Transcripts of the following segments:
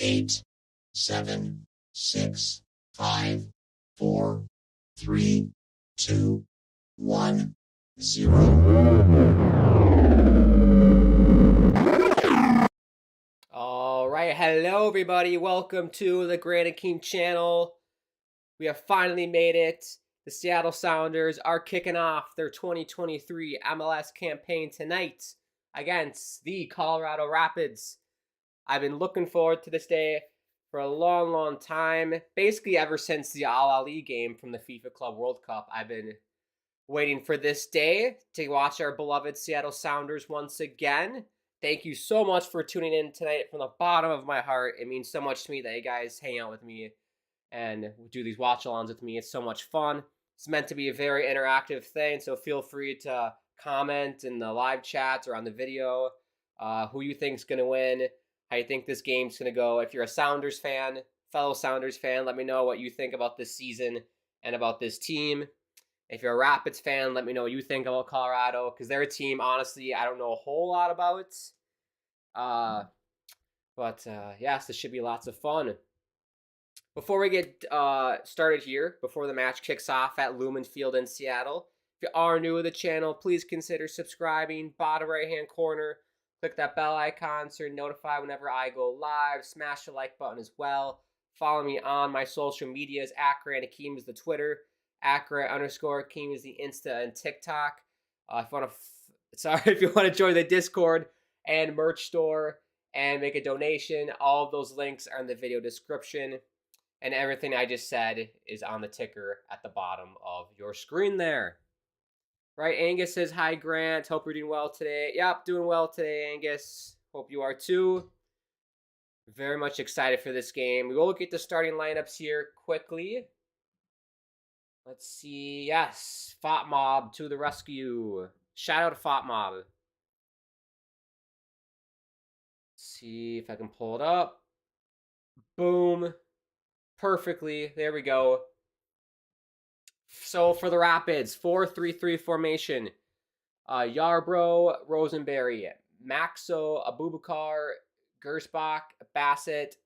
Eight, 7, 6, 5, 4, 3, 2, 1, 0. All right, hello everybody. Welcome to the Granite King channel. We have finally made it. The Seattle Sounders are kicking off their 2023 MLS campaign tonight against the Colorado Rapids. I've been looking forward to this day for a long time. Basically, ever since the Al Ali game from the FIFA Club World Cup, I've been waiting for this day to watch our beloved Seattle Sounders once again. Thank you so much for tuning in tonight from the bottom of my heart. It means so much to me that you guys hang out with me and do these watch-alongs with me. It's so much fun. It's meant to be a very interactive thing, so feel free to comment in the live chats or on the video who you think's going to win, how you think this game's going to go. If you're a Sounders fan, fellow Sounders fan, let me know what you think about this season and about this team. If you're a Rapids fan, let me know what you think about Colorado, because they're a team, honestly, I don't know a whole lot about. Yes, this should be lots of fun. Before we get started here, before the match kicks off at Lumen Field in Seattle, if you are new to the channel, please consider subscribing. Bottom right-hand corner, click that bell icon so you're notified whenever I go live. Smash the like button as well. Follow me on my social medias. @GranitKeem is the Twitter. @Grant_Keem is the Insta and TikTok. If you want to join the Discord and merch store and make a donation, all of those links are in the video description. And everything I just said is on the ticker at the bottom of your screen there. Right, Angus says, hi, Grant. Hope you're doing well today. Yep, doing well today, Angus. Hope you are too. Very much excited for this game. We will look at the starting lineups here quickly. Let's see. Yes, Fot Mob to the rescue. Shout out to Fot Mob. Let's see if I can pull it up. Boom. Perfectly. There we go. So for the Rapids, 4-3-3 formation. Yarbrough, Rosenberry, Maxo, Abubakar, Gersbach, Bassett,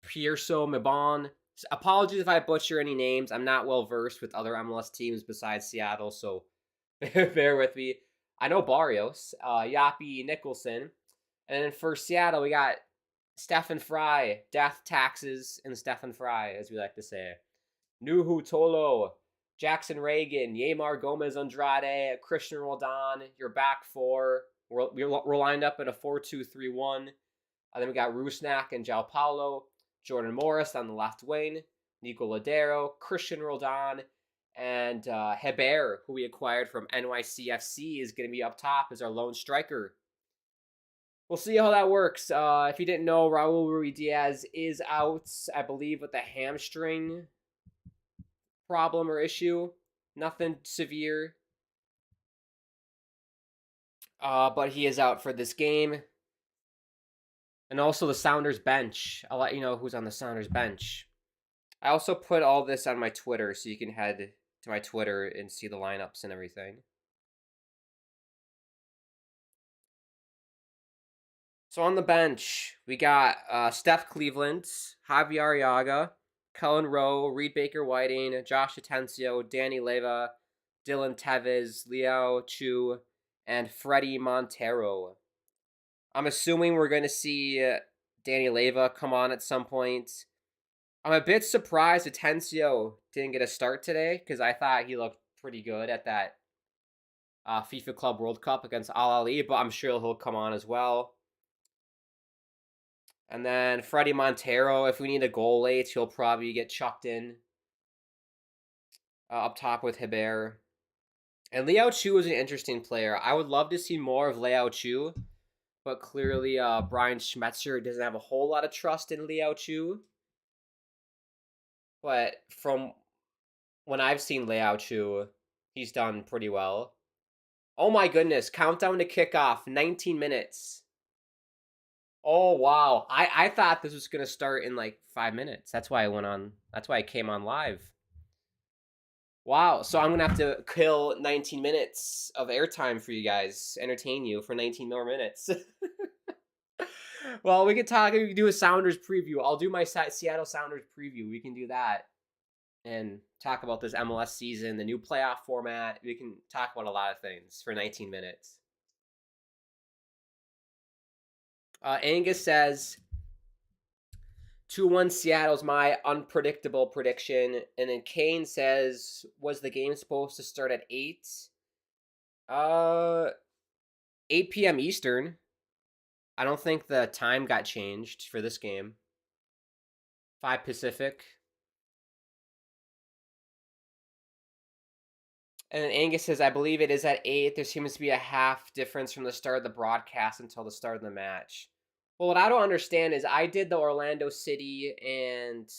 Pierso, Mabon. Apologies if I butcher any names. I'm not well versed with other MLS teams besides Seattle, so bear with me. I know Barrios, Yapi, Nicholson. And then for Seattle, we got Stefan Fry, Death Taxes, and Stefan Fry, as we like to say. Nuhu Tolo, Jackson Reagan, Yamar Gomez Andrade, Christian Roldan, your back four. We're lined up in a 4-2-3-1. Then we got Rusnak and João Paulo, Jordan Morris on the left wing, Nico Ladero, Christian Roldan, And Heber, who we acquired from NYCFC, is going to be up top as our lone striker. We'll see how that works. If you didn't know, Raul Ruidiaz is out, I believe, with a hamstring problem or issue. Nothing severe. But he is out for this game. And also the Sounders bench. I'll let you know who's on the Sounders bench. I also put all this on my Twitter, so you can head to my Twitter and see the lineups and everything. So on the bench, we got Steph Cleveland, Javier Arriaga, Cullen Rowe, Reed Baker Whiting, Josh Atencio, Danny Leva, Dylan Tevez, Liao Chu, and Freddie Montero. I'm assuming we're going to see Danny Leva come on at some point. I'm a bit surprised Atencio didn't get a start today because I thought he looked pretty good at that FIFA Club World Cup against Al Ali, but I'm sure he'll come on as well. And then Freddie Montero, if we need a goal late, he'll probably get chucked in up top with Heber. And Liao Chu is an interesting player. I would love to see more of Liao Chu, but clearly Brian Schmetzer doesn't have a whole lot of trust in Liao Chu. But from when I've seen Liao Chu, he's done pretty well. Oh my goodness, countdown to kickoff, 19 minutes. Oh wow. I thought this was gonna start in like 5 minutes. That's why I came on live. Wow, so I'm gonna have to kill 19 minutes of airtime for you guys, entertain you for 19 more minutes. Well, we can do a Sounders preview. I'll do my Seattle Sounders preview. We can do that and talk about this MLS season, the new playoff format. We can talk about a lot of things for 19 minutes. Angus says 2-1 Seattle's my unpredictable prediction. And then Kane says, was the game supposed to start at 8? 8 p.m. Eastern. I don't think the time got changed for this game. 5 Pacific. And then Angus says, I believe it is at 8. There seems to be a half difference from the start of the broadcast until the start of the match. Well, what I don't understand is I did the Orlando City and...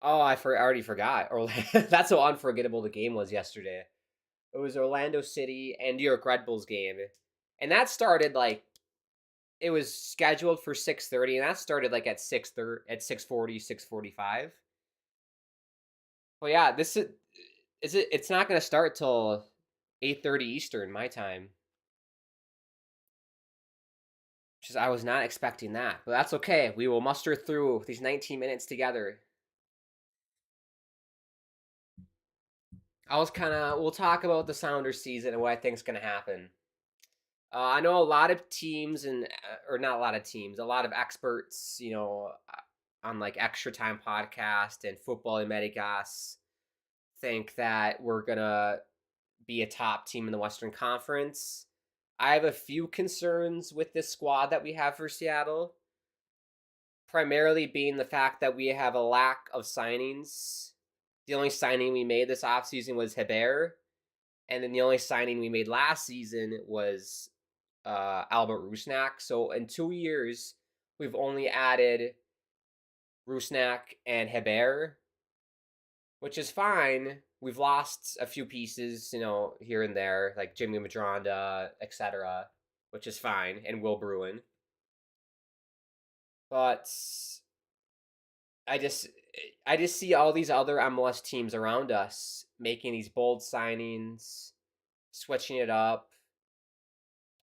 Oh, I already forgot. That's how unforgettable the game was yesterday. It was Orlando City and New York Red Bulls game. And that started like... It was scheduled for 6:30, and that started like at 6:30, at 6:40, 6:45. Well, yeah, it's not going to start till 8:30 Eastern, my time. I was not expecting that, but that's okay. We will muster through these 19 minutes together. We'll talk about the Sounders season and what I think is going to happen. I know a lot of teams or not a lot of teams, a lot of experts, on like Extra Time Podcast and Football Americas think that we're going to be a top team in the Western Conference. I have a few concerns with this squad that we have for Seattle. Primarily being the fact that we have a lack of signings. The only signing we made this offseason was Heber. And then the only signing we made last season was Albert Rusnak. So in 2 years, we've only added Rusnak and Heber, which is fine. We've lost a few pieces, here and there, like Jimmy Madronda, etc., which is fine, and Will Bruin. But I just see all these other MLS teams around us making these bold signings, switching it up,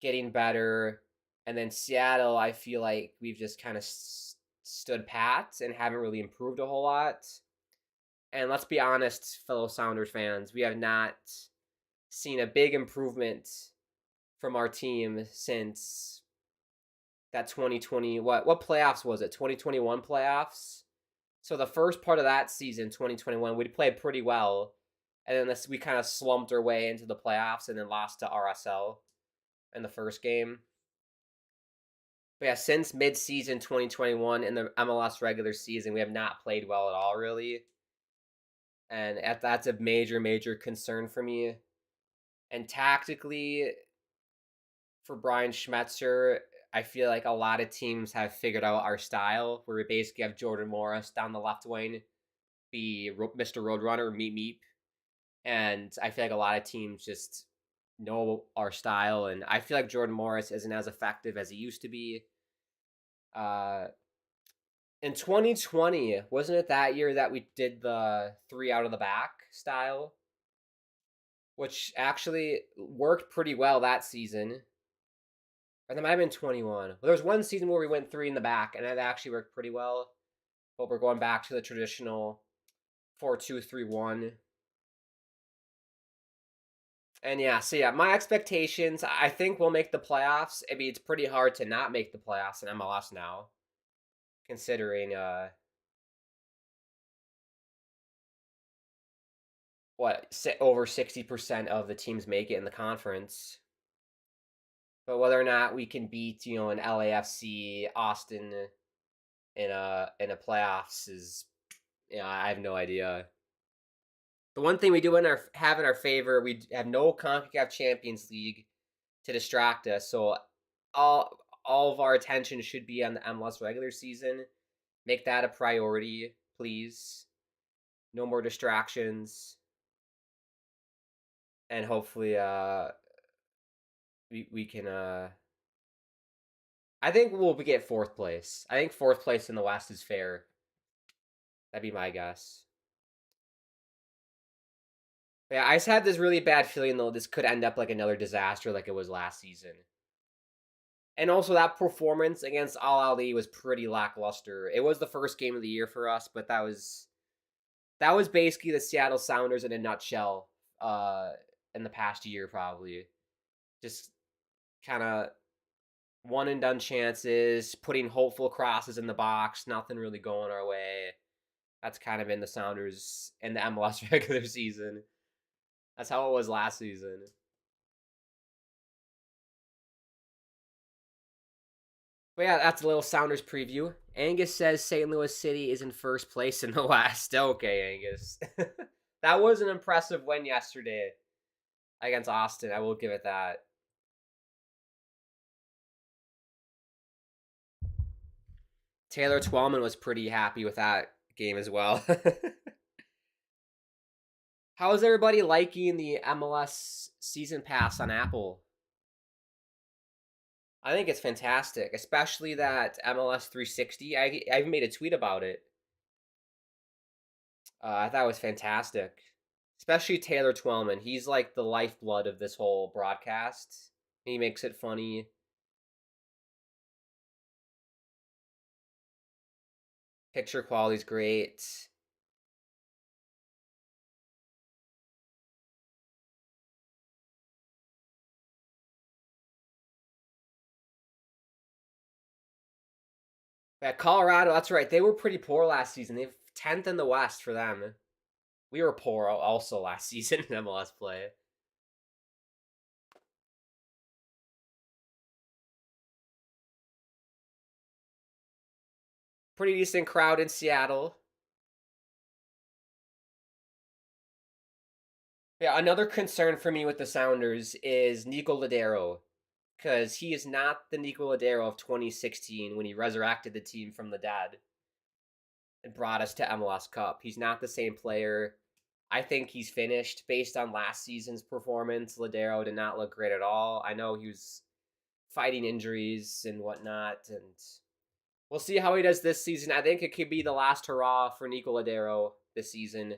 getting better, and then Seattle, I feel like we've just kind of stood pat and haven't really improved a whole lot. And let's be honest, fellow Sounders fans, we have not seen a big improvement from our team since that 2020, what playoffs was it? 2021 playoffs? So the first part of that season, 2021, we played pretty well. And then we kind of slumped our way into the playoffs and then lost to RSL in the first game. But yeah, since mid-season 2021 in the MLS regular season, we have not played well at all, really. and that's a major concern for me. And tactically, for Brian Schmetzer, I feel like a lot of teams have figured out our style, where we basically have Jordan Morris down the left wing, be Mr. Roadrunner, Meep Meep, and I feel like a lot of teams just know our style, and I feel like Jordan Morris isn't as effective as he used to be. Uh, in 2020, wasn't it that year that we did the 3 out of the back style, which actually worked pretty well that season? Or that might have been 21. Well, there was one season where we went 3 in the back, and that actually worked pretty well. But we're going back to the traditional 4-2-3-1. And yeah, so yeah, my expectations, I think we'll make the playoffs. I mean, it's pretty hard to not make the playoffs in MLS now, considering over 60% of the teams make it in the conference. But whether or not we can beat, an LAFC, Austin in a playoffs is, I have no idea. The one thing we do have in our favor, we have no CONCACAF Champions League to distract us. So all of our attention should be on the MLS regular season. Make that a priority, please. No more distractions. And hopefully we can I think we'll get 4th place. I think 4th place in the West is fair. That'd be my guess. Yeah, I just had this really bad feeling though this could end up like another disaster like it was last season. And also that performance against Al Ali was pretty lackluster. It was the first game of the year for us, but that was basically the Seattle Sounders in a nutshell in the past year probably. Just kind of one and done chances, putting hopeful crosses in the box, nothing really going our way. That's kind of been the Sounders in the MLS regular season. That's how it was last season. But yeah, that's a little Sounders preview. Angus says St. Louis City is in first place in the West. Okay, Angus. That was an impressive win yesterday against Austin. I will give it that. Taylor Twellman was pretty happy with that game as well. How is everybody liking the MLS season pass on Apple? I think it's fantastic, especially that MLS 360. I even made a tweet about it. I thought it was fantastic, especially Taylor Twellman. He's like the lifeblood of this whole broadcast. He makes it funny. Picture quality's great. Yeah, Colorado, that's right. They were pretty poor last season. They have 10th in the West for them. We were poor also last season in MLS play. Pretty decent crowd in Seattle. Yeah, another concern for me with the Sounders is Nico Ladero, because he is not the Nico Ladero of 2016 when he resurrected the team from the dead and brought us to MLS Cup. He's not the same player. I think he's finished based on last season's performance. Ladero did not look great at all. I know he was fighting injuries and whatnot, and we'll see how he does this season. I think it could be the last hurrah for Nico Ladero this season.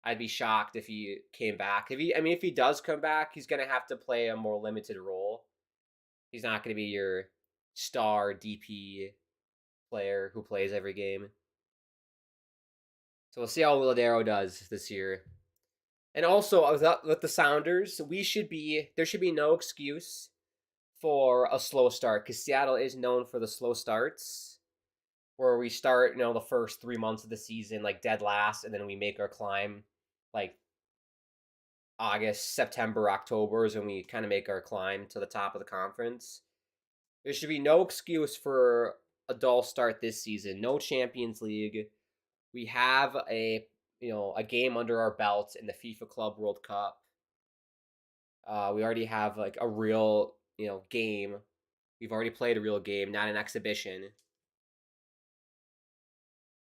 I'd be shocked if he came back. If he does come back, he's gonna have to play a more limited role. He's not gonna be your star DP player who plays every game. So we'll see how Ladero does this year. And also with the Sounders, there should be no excuse for a slow start because Seattle is known for the slow starts, where we start the first 3 months of the season like dead last, and then we make our climb like August, September, October is when we kind of make our climb to the top of the conference. There should be no excuse for a dull start this season. No Champions League. We have a a game under our belt in the FIFA Club World Cup. We already have like a real, game. We've already played a real game, not an exhibition.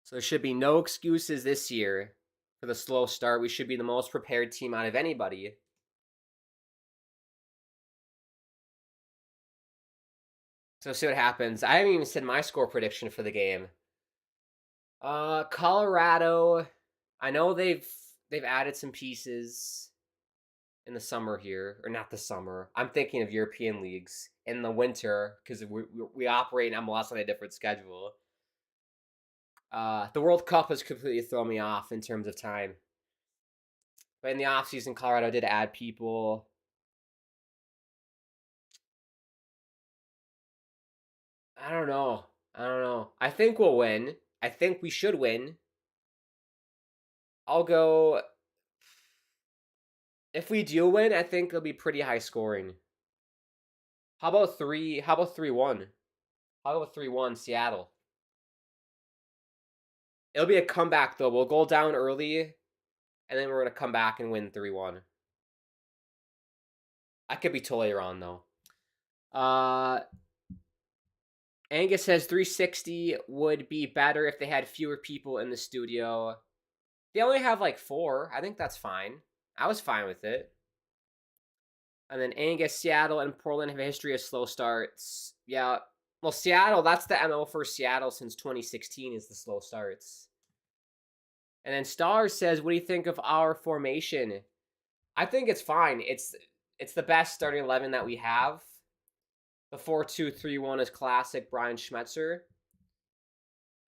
So there should be no excuses this year for the slow start. We should be the most prepared team out of anybody. So see what happens. I haven't even said my score prediction for the game. Colorado. I know they've added some pieces in the summer here, or not the summer. I'm thinking of European leagues in the winter because we operate in MLS on a different schedule. The World Cup has completely thrown me off in terms of time. But in the offseason, Colorado did add people. I don't know. I think we'll win. I think we should win. I'll go. If we do win, I think it'll be pretty high scoring. How about 3? How about 3-1? How about 3-1 Seattle? It'll be a comeback though. We'll go down early, and then we're gonna come back and win 3-1. I could be totally wrong though. Angus says 360 would be better if they had fewer people in the studio. They only have like 4. I think that's fine. I was fine with it. And then Angus, Seattle, and Portland have a history of slow starts. Yeah. Well, Seattle, that's the MO for Seattle since 2016 is the slow starts. And then Stars says, what do you think of our formation? I think it's fine. It's the best starting 11 that we have. The 4-2-3-1 is classic Brian Schmetzer.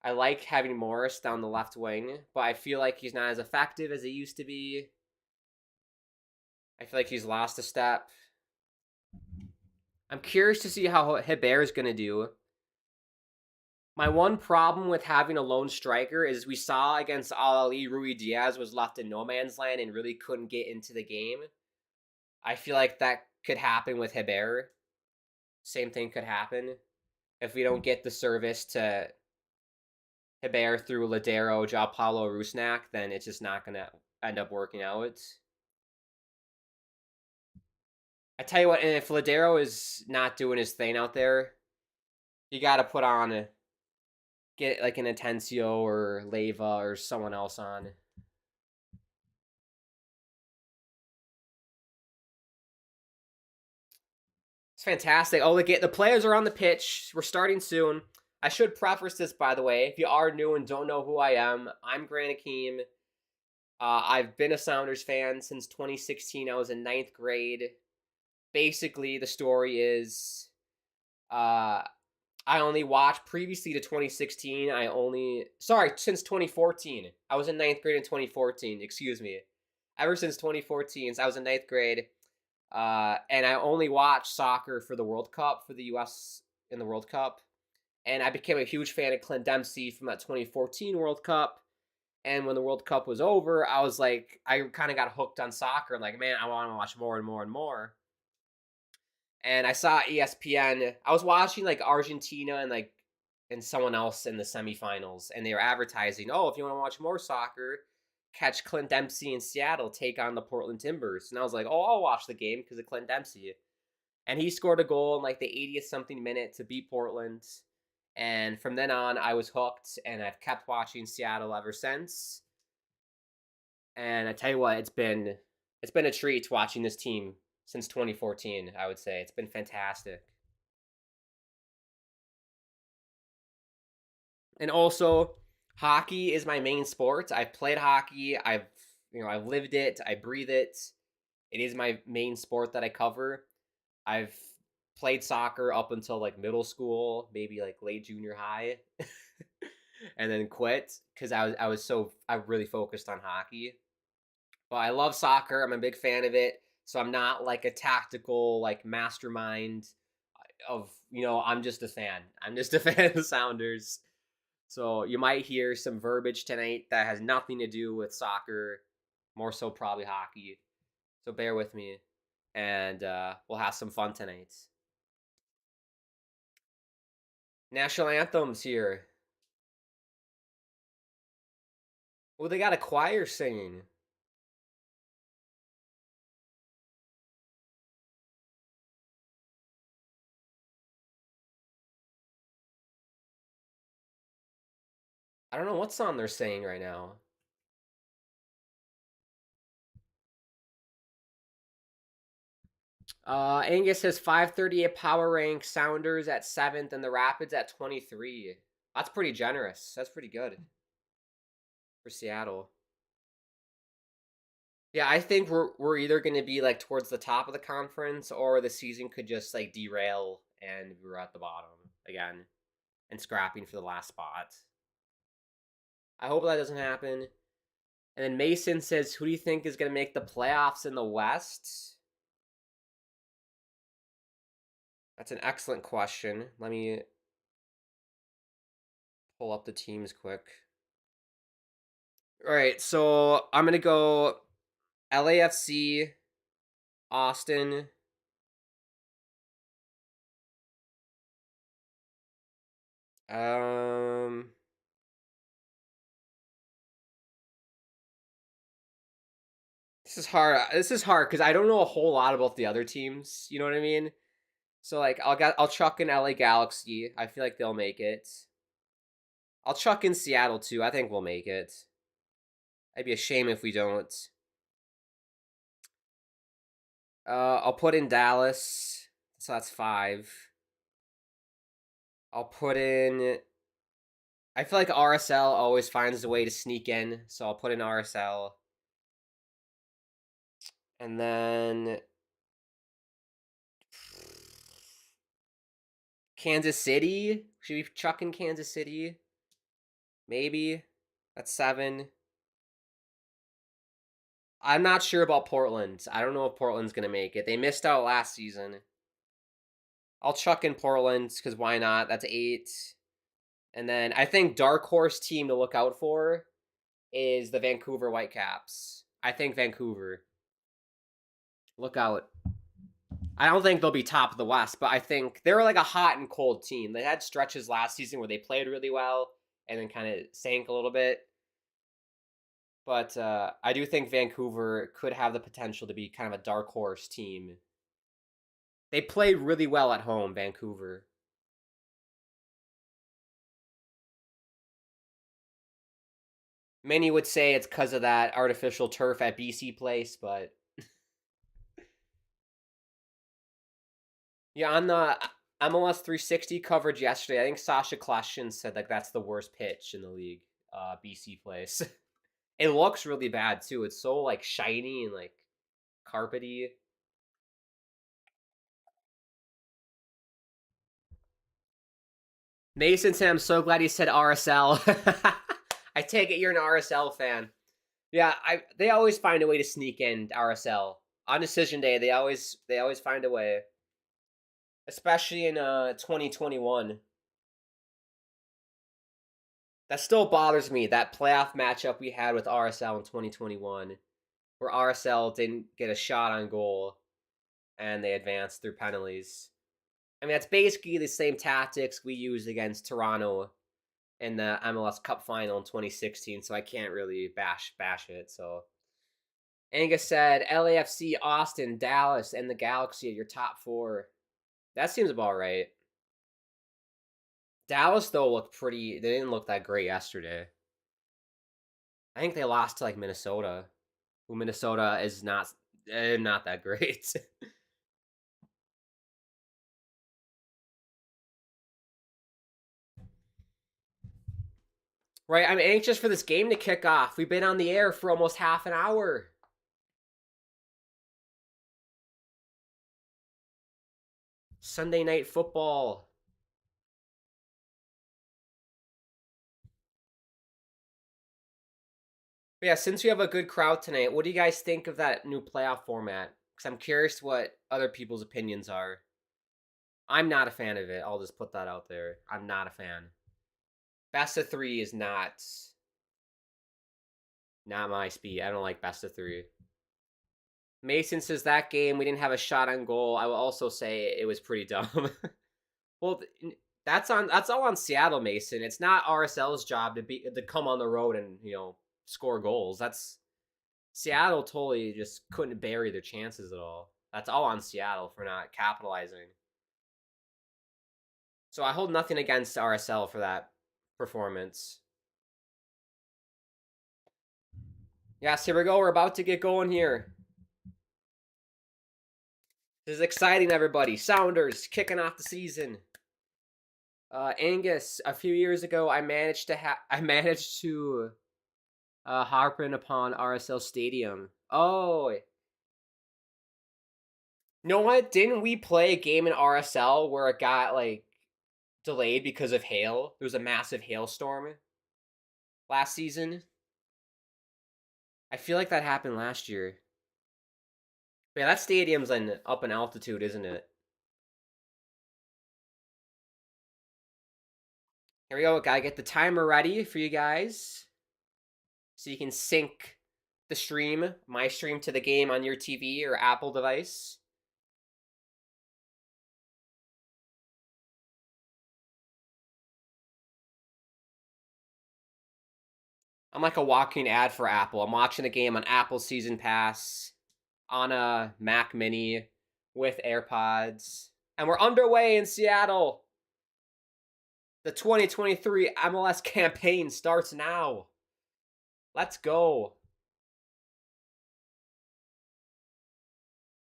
I like having Morris down the left wing, but I feel like he's not as effective as he used to be. I feel like he's lost a step. I'm curious to see how Hebert is going to do. My one problem with having a lone striker is we saw against Al Ali, Rui Diaz was left in no man's land and really couldn't get into the game. I feel like that could happen with Hebert. Same thing could happen. If we don't get the service to Hebert through Ladero, João Paulo, Rusnak, then it's just not going to end up working out. I tell you what, and if Ladero is not doing his thing out there, you got to put on, get like an Atencio or Leva or someone else on. It's fantastic. Oh, the players are on the pitch. We're starting soon. I should preface this, by the way. If you are new and don't know who I am, I'm Grant Akeem. I've been a Sounders fan since 2016. I was in 9th grade. Basically, the story is I only watched previously to 2016. Since 2014. I was in 9th grade in 2014. Excuse me. Ever since 2014, so I was in 9th grade. And I only watched soccer for the World Cup, for the U.S. in the World Cup. And I became a huge fan of Clint Dempsey from that 2014 World Cup. And when the World Cup was over, I was like, I kind of got hooked on soccer. I'm like, man, I want to watch more and more and more. And I saw ESPN. I was watching like Argentina and someone else in the semifinals, and they were advertising, oh, if you want to watch more soccer, catch Clint Dempsey in Seattle take on the Portland Timbers. And I was like, oh, I'll watch the game because of Clint Dempsey. And he scored a goal in like the 80th something minute to beat Portland. And from then on, I was hooked, and I've kept watching Seattle ever since. And I tell you what, it's been a treat watching this team since 2014. I would say it's been fantastic. And also, hockey is my main sport. I've played hockey. I've lived it. I breathe it. It is my main sport that I cover. I've played soccer up until like middle school, maybe like late junior high, and then quit because I really focused on hockey. But I love soccer. I'm a big fan of it. So I'm not like a tactical like mastermind of, I'm just a fan. I'm just a fan of the Sounders. So you might hear some verbiage tonight that has nothing to do with soccer, more so probably hockey. So bear with me, and we'll have some fun tonight. National anthems here. Well, they got a choir singing. I don't know what song they're singing right now. Angus has 538 power rank, Sounders at 7th, and the Rapids at 23. That's pretty generous. That's pretty good for Seattle. Yeah, I think we're either going to be like towards the top of the conference, or the season could just like derail and we're at the bottom again and scrapping for the last spot. I hope that doesn't happen. And then Mason says, who do you think is going to make the playoffs in the West? That's an excellent question. Let me pull up the teams quick. All right, so I'm going to go LAFC, Austin, um this is hard. This is hard because I don't know a whole lot about the other teams. You know what I mean? So like I'll chuck in LA Galaxy. I feel like they'll make it. I'll chuck in Seattle too. I think we'll make it. It'd be a shame if we don't. I'll put in Dallas. So that's 5. I'll put in. I feel like RSL always finds a way to sneak in, so I'll put in RSL. And then Kansas City. Should we chuck in Kansas City? Maybe. That's 7. I'm not sure about Portland. I don't know if Portland's going to make it. They missed out last season. I'll chuck in Portland because why not? That's 8. And then I think dark horse team to look out for is the Vancouver Whitecaps. I think Vancouver. Look out. I don't think they'll be top of the West, but I think they're like a hot and cold team. They had stretches last season where they played really well and then kind of sank a little bit. But I do think Vancouver could have the potential to be kind of a dark horse team. They played really well at home, Vancouver. Many would say it's because of that artificial turf at BC Place, but yeah, on the MLS 360 coverage yesterday, I think Sasha Kleshin said like that's the worst pitch in the league, BC Place. It looks really bad too. It's so like shiny and like carpety. Mason said, "I'm so glad he said RSL." I take it you're an RSL fan. Yeah, they always find a way to sneak in RSL on decision day. They always find a way, especially in 2021. That still bothers me. That playoff matchup we had with RSL in 2021, where RSL didn't get a shot on goal and they advanced through penalties. I mean, that's basically the same tactics we used against Toronto in the MLS Cup final in 2016, so I can't really bash it. So Angus said LAFC, Austin, Dallas, and the Galaxy are your top 4. That seems about right. Dallas though looked pretty. They didn't look that great yesterday. I think they lost to like Minnesota, who Minnesota is not that great. Right, I'm anxious for this game to kick off. We've been on the air for almost half an hour. Sunday night football. But yeah, since we have a good crowd tonight, what do you guys think of that new playoff format? Because I'm curious what other people's opinions are. I'm not a fan of it. I'll just put that out there. I'm not a fan. Best of 3 is not my speed. I don't like best of 3. Mason says that game we didn't have a shot on goal. I will also say it was pretty dumb. Well, that's all on Seattle, Mason. It's not RSL's job to come on the road and score goals. That's Seattle totally just couldn't bury their chances at all. That's all on Seattle for not capitalizing. So I hold nothing against RSL for that performance. Yes, here we go. We're about to get going here. This is exciting, everybody. Sounders kicking off the season. Angus, a few years ago, I managed to harping upon RSL Stadium. Oh, you know what? Didn't we play a game in RSL where it got like delayed because of hail? There was a massive hailstorm last season. I feel like that happened last year. But yeah, that stadium's up in altitude, isn't it? Here we go. Gotta get the timer ready for you guys, so you can sync the stream, my stream, to the game on your TV or Apple device. I'm like a walking ad for Apple. I'm watching the game on Apple Season Pass, on a Mac Mini, with AirPods. And we're underway in Seattle. The 2023 MLS campaign starts now. Let's go.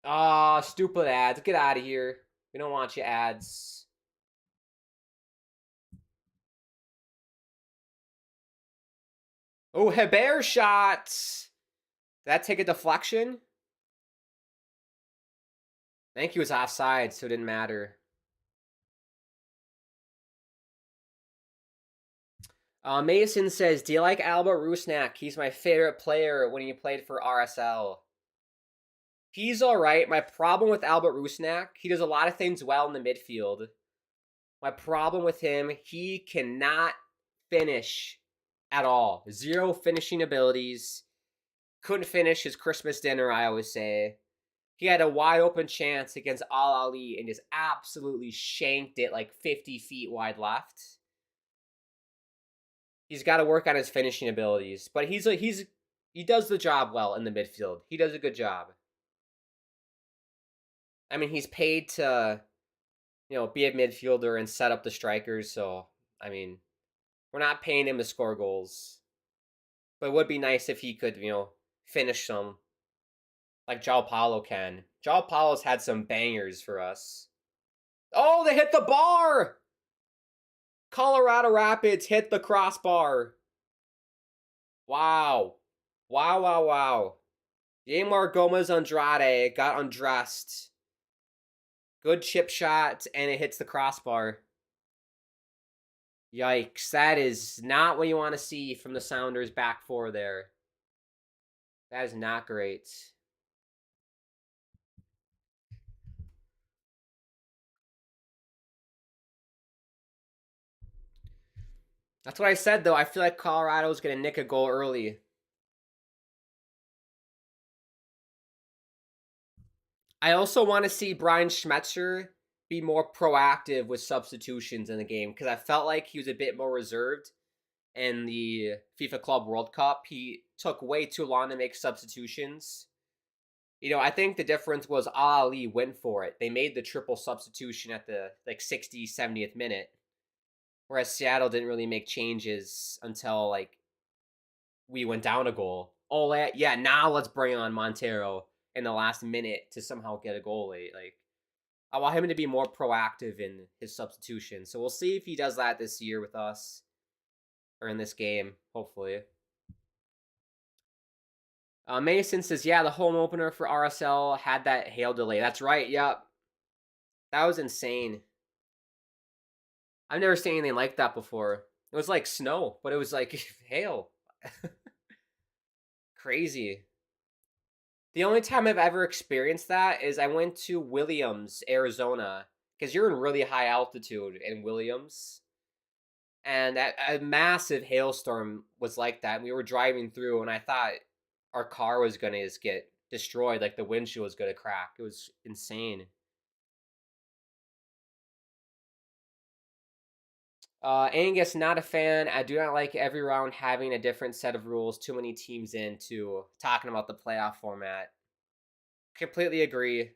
Ah, stupid ads. Get out of here. We don't want you ads. Oh, Hebert shot. Did that take a deflection? I think he was offside, so it didn't matter. Mason says, do you like Albert Rusnak? He's my favorite player when he played for RSL. He's alright. My problem with Albert Rusnak, he does a lot of things well in the midfield. My problem with him, he cannot finish at all. Zero finishing abilities. Couldn't finish his Christmas dinner, I always say. He had a wide open chance against Al Ali and just absolutely shanked it like 50 feet wide left. He's got to work on his finishing abilities, but he does the job well in the midfield. He does a good job. I mean, he's paid to, be a midfielder and set up the strikers. So, I mean, we're not paying him to score goals, but it would be nice if he could, finish some like João Paulo can. João Paulo's had some bangers for us. Oh, they hit the bar! Colorado Rapids hit the crossbar. Wow. Wow, wow, wow. Yamar Gomez Andrade got undressed. Good chip shot, and it hits the crossbar. Yikes. That is not what you want to see from the Sounders back four there. That is not great. That's what I said, though. I feel like Colorado's going to nick a goal early. I also want to see Brian Schmetzer be more proactive with substitutions in the game, because I felt like he was a bit more reserved in the FIFA Club World Cup. He took way too long to make substitutions. I think the difference was Ali went for it. They made the triple substitution at the 60th, 70th minute, whereas Seattle didn't really make changes until we went down a goal. Oh yeah, now let's bring on Montero in the last minute to somehow get a goal late. I want him to be more proactive in his substitution. So we'll see if he does that this year with us, or in this game, hopefully. Mason says, yeah, the home opener for RSL had that hail delay. That's right, yep. That was insane. I've never seen anything like that before. It was like snow, but it was like hail. Crazy. The only time I've ever experienced that is I went to Williams, Arizona, because you're in really high altitude in Williams. And a massive hailstorm was like that. We were driving through, and I thought our car was going to just get destroyed. Like the windshield was going to crack. It was insane. Angus, not a fan. I do not like every round having a different set of rules. Too many teams in, too. Talking about the playoff format. Completely agree.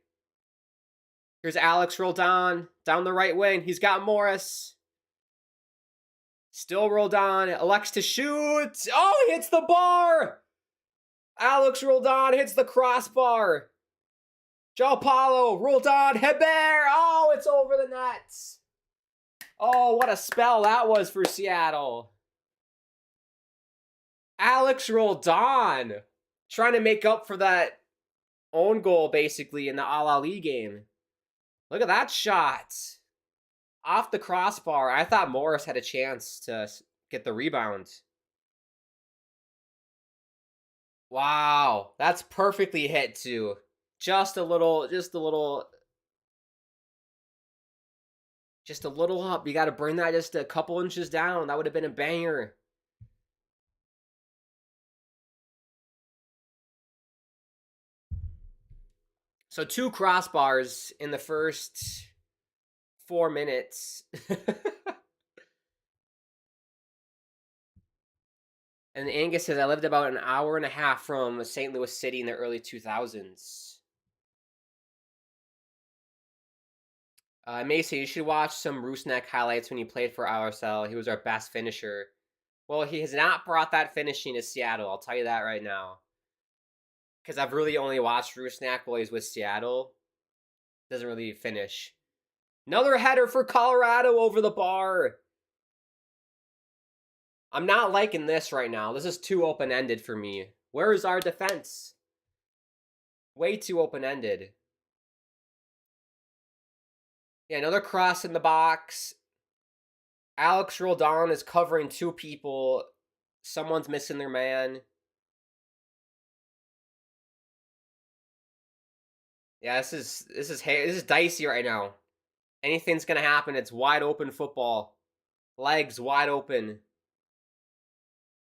Here's Alex Roldan down the right wing. He's got Morris. Still Roldan. Elects to shoot. Oh, he hits the bar. Alex Roldan hits the crossbar. João Paulo, Roldan, Heber. Oh, it's over the nets. Oh, what a spell that was for Seattle. Alex Roldan trying to make up for that own goal, basically, in the Al Ali game. Look at that shot. Off the crossbar. I thought Morris had a chance to get the rebound. Wow. That's perfectly hit, too. Just a little up. You got to bring that just a couple inches down. That would have been a banger. So 2 crossbars in the first 4 minutes. And Angus says, I lived about an hour and a half from St. Louis City in the early 2000s. Mason, you should watch some Rusnak highlights when he played for RSL. He was our best finisher. Well, he has not brought that finishing to Seattle. I'll tell you that right now. Because I've really only watched Rusnak while he's with Seattle. Doesn't really finish. Another header for Colorado over the bar. I'm not liking this right now. This is too open-ended for me. Where is our defense? Way too open-ended. Yeah, another cross in the box. Alex Roldan is covering 2 people. Someone's missing their man. Yeah, this is dicey right now. Anything's gonna happen. It's wide open football. Legs wide open.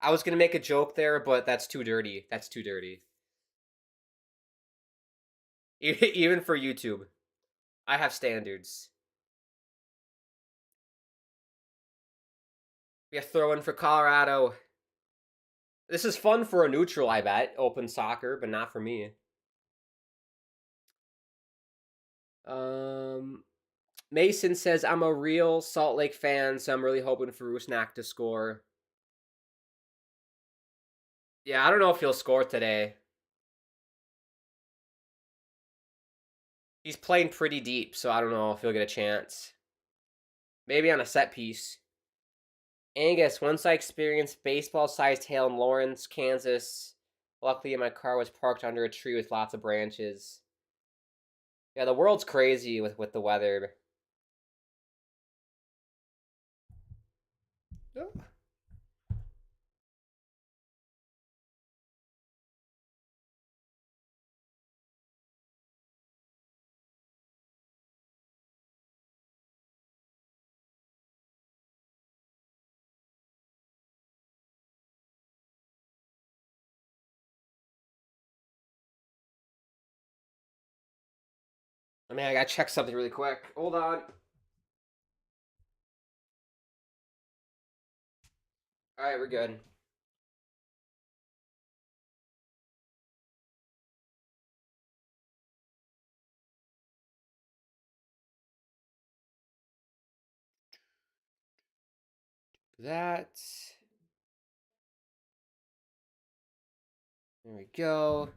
I was gonna make a joke there, but that's too dirty. That's too dirty. Even for YouTube. I have standards. We have throw in for Colorado. This is fun for a neutral, I bet. Open soccer, but not for me. Mason says, I'm a real Salt Lake fan, so I'm really hoping for Rusnak to score. Yeah, I don't know if he'll score today. He's playing pretty deep, so I don't know if he'll get a chance. Maybe on a set piece. Angus, once I experienced baseball-sized hail in Lawrence, Kansas. Luckily, my car was parked under a tree with lots of branches. Yeah, the world's crazy with the weather. Oh. I mean, I gotta check something really quick. Hold on. Alright, we're good. That. There we go.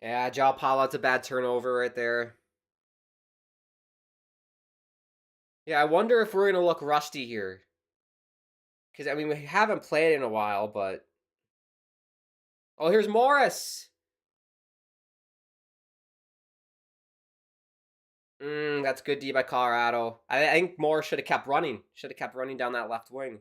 Yeah, João Paulo, that's a bad turnover right there. Yeah, I wonder if we're gonna look rusty here. Because, I mean, we haven't played in a while, but... Oh, here's Morris! That's good D by Colorado. I think Morris should have kept running. Should have kept running down that left wing.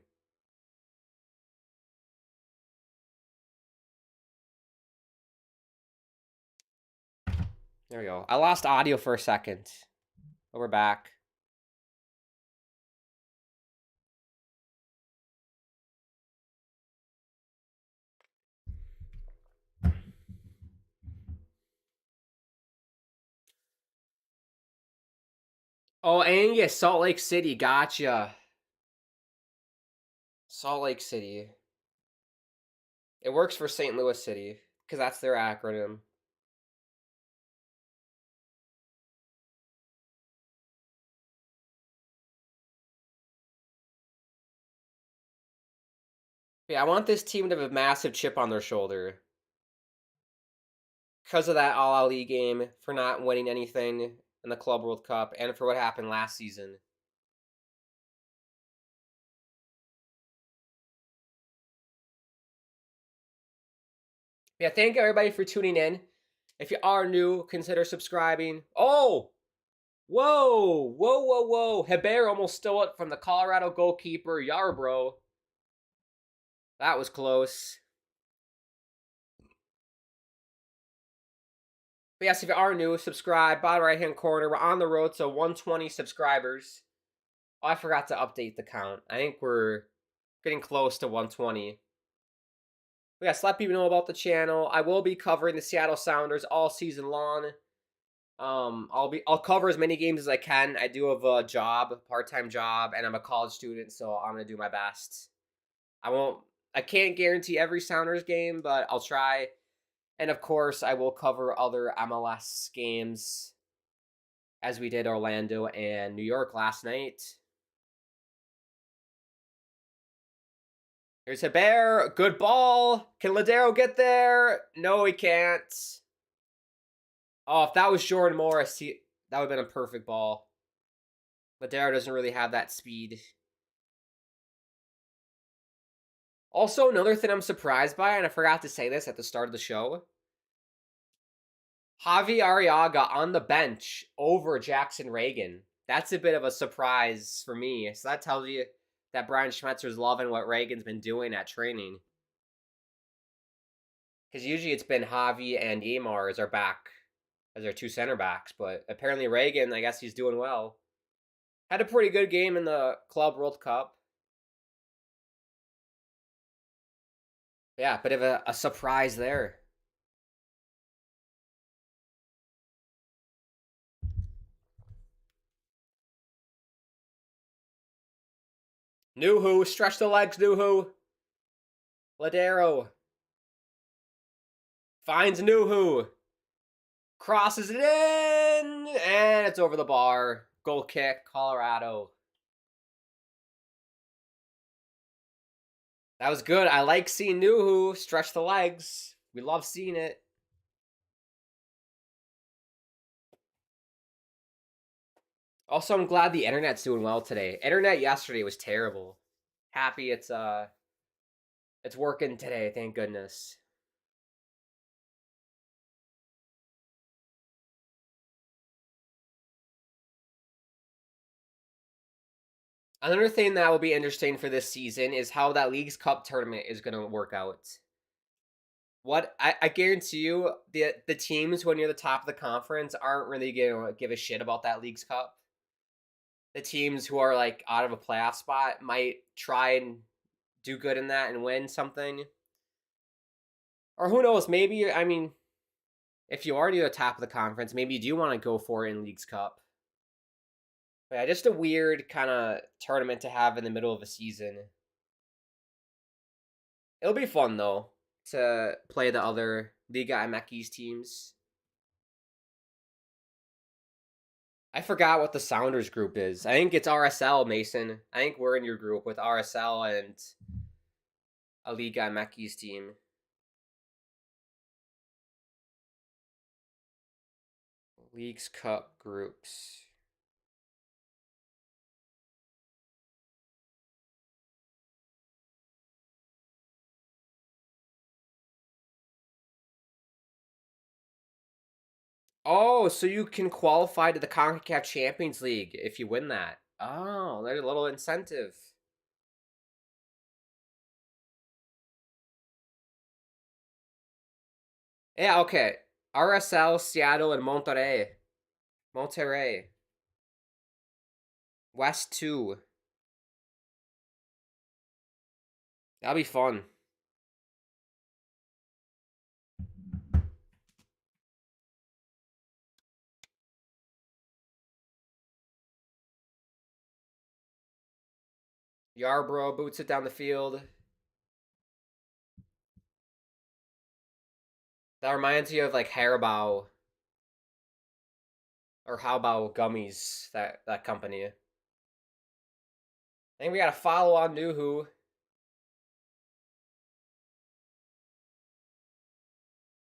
There we go. I lost audio for a second. But we're back. Oh, and yeah, Salt Lake City. Gotcha. Salt Lake City. It works for St. Louis City because that's their acronym. Yeah, I want this team to have a massive chip on their shoulder because of that All Ali game, for not winning anything in the Club World Cup, and for what happened last season. Yeah, thank everybody for tuning in. If you are new, consider subscribing. Oh, whoa, whoa, whoa, whoa. Heber almost stole it from the Colorado goalkeeper, Yarbrough. That was close. But yes, if you are new, subscribe. Bottom right hand corner. We're on the road to 120 subscribers. Oh, I forgot to update the count. I think we're getting close to 120. But yes, let people know about the channel. I will be covering the Seattle Sounders all season long. I'll cover as many games as I can. I do have a job, part-time job, and I'm a college student, so I'm gonna do my best. I can't guarantee every Sounders game, but I'll try. And of course, I will cover other MLS games as we did Orlando and New York last night. Here's a bear. Good ball. Can Ladero get there? No, he can't. Oh, if that was Jordan Morris, that would have been a perfect ball. Ladero doesn't really have that speed. Also, another thing I'm surprised by, and I forgot to say this at the start of the show, Javi Arriaga on the bench over Jackson Reagan. That's a bit of a surprise for me. So that tells you that Brian Schmetzer's loving what Reagan's been doing at training. Because usually it's been Javi and Emar as our back, as our two center backs. But apparently Reagan, I guess he's doing well. Had a pretty good game in the Club World Cup. Yeah, bit of a surprise there. Nuhu, stretch the legs, Nuhu. Ladero finds Nuhu. Crosses it in, and it's over the bar. Goal kick, Colorado. That was good. I like seeing Nuhu stretch the legs. We love seeing it. Also, I'm glad the internet's doing well today. Internet yesterday was terrible. Happy it's working today, thank goodness. Another thing that will be interesting for this season is how that Leagues Cup tournament is going to work out. What I guarantee you, the teams when you're the top of the conference aren't really going to give a shit about that Leagues Cup. The teams who are like out of a playoff spot might try and do good in that and win something. Or who knows, maybe, I mean, if you are near the top of the conference, maybe you do want to go for it in Leagues Cup. But yeah, just a weird kind of tournament to have in the middle of a season. It'll be fun though to play the other Liga MX teams. I forgot what the Sounders group is. I think it's RSL, Mason. I think we're in your group with RSL and a Liga MX team. Leagues Cup groups. Oh, so you can qualify to the CONCACAF Champions League if you win that. Oh, there's a little incentive. Yeah, okay. RSL, Seattle, and Monterrey. Monterrey. West 2. That'll be fun. Yarbrough boots it down the field. That reminds you of like Haribo or how about gummies, that company. I think we got to follow on Nuhu.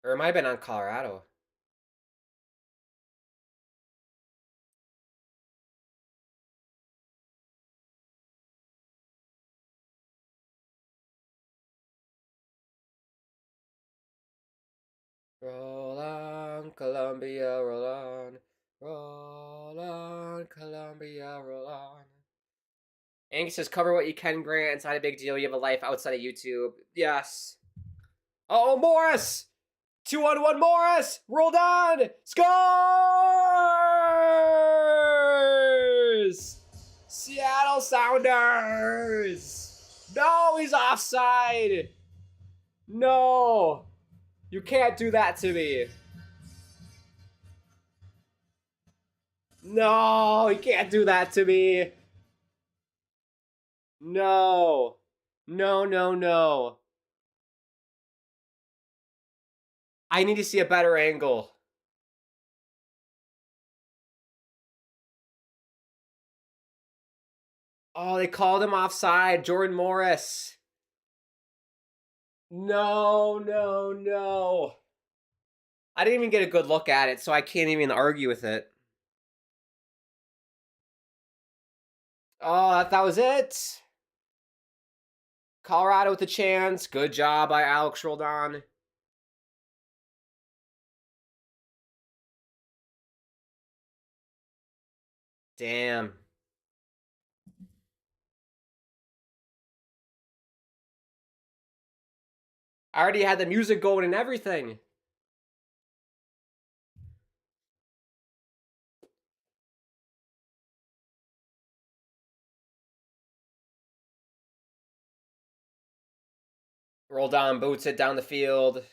Or it might have been on Colorado. Roll on, Columbia, roll on. Roll on, Columbia, roll on. Angus says, cover what you can, Grant. It's not a big deal. You have a life outside of YouTube. Yes. Oh, Morris! 2-on-1 Morris! Rolled on! Scores! Seattle Sounders! No, he's offside! No! You can't do that to me. No, you can't do that to me. No. No, no, no. I need to see a better angle. Oh, they called him offside. Jordan Morris. No, no, no. I didn't even get a good look at it, so I can't even argue with it. Oh, that was it. Colorado with a chance. Good job by Alex Roldan. Damn. I already had the music going and everything. Roldan boots it down the field.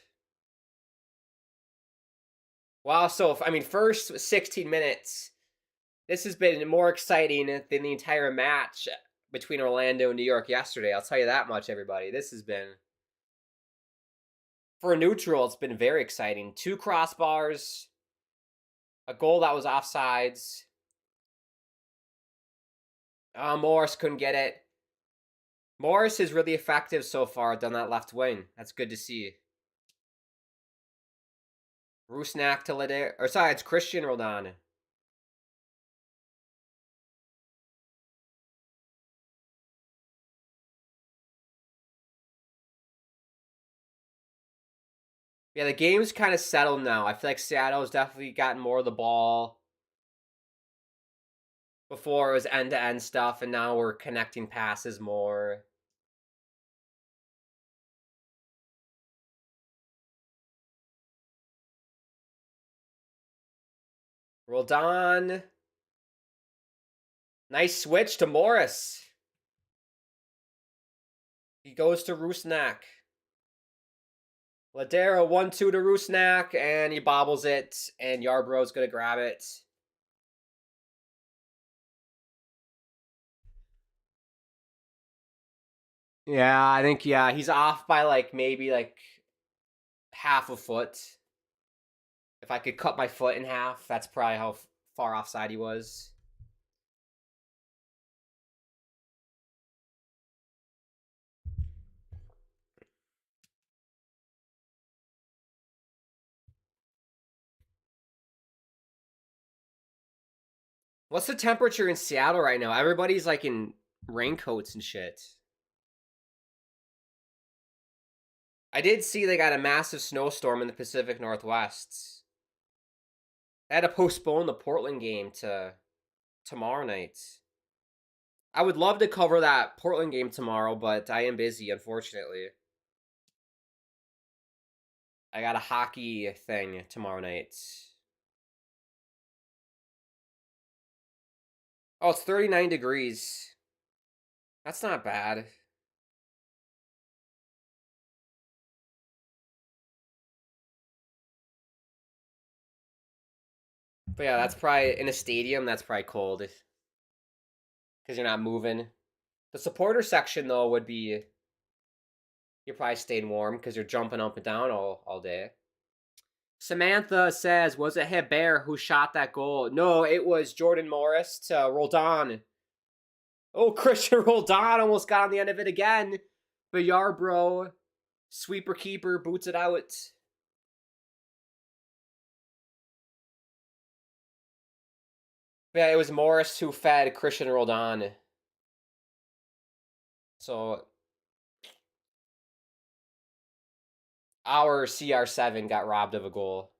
Wow, so, I mean, first 16 minutes. This has been more exciting than the entire match between Orlando and New York yesterday. I'll tell you that much, everybody. This has been, for a neutral, it's been very exciting. 2 crossbars, a goal that was offsides. Morris couldn't get it. Morris is really effective so far on that left wing. That's good to see. Rusnak to Leder. Or sorry, it's Christian Roldan. Yeah, the game's kind of settled now. I feel like Seattle's definitely gotten more of the ball. Before it was end-to-end stuff, and now we're connecting passes more. Roldan. Nice switch to Morris. He goes to Rusnak. Ladera 1-2 to Rusnak, and he bobbles it, and Yarbrough's going to grab it. Yeah, I think, yeah, he's off by, like, maybe, like, half a foot. If I could cut my foot in half, that's probably how far offside he was. What's the temperature in Seattle right now? Everybody's, like, in raincoats and shit. I did see they got a massive snowstorm in the Pacific Northwest. They had to postpone the Portland game to tomorrow night. I would love to cover that Portland game tomorrow, but I am busy, unfortunately. I got a hockey thing tomorrow night. Oh, it's 39 degrees. That's not bad. But yeah, that's probably, in a stadium, that's probably cold. Because you're not moving. The supporter section, though, would be... You're probably staying warm because you're jumping up and down all day. Samantha says, was it Hebert who shot that goal? No, it was Jordan Morris to Roldan. Oh, Christian Roldan almost got on the end of it again. But Yarbrough, sweeper keeper, boots it out. Yeah, it was Morris who fed Christian Roldan. So our CR7 got robbed of a goal.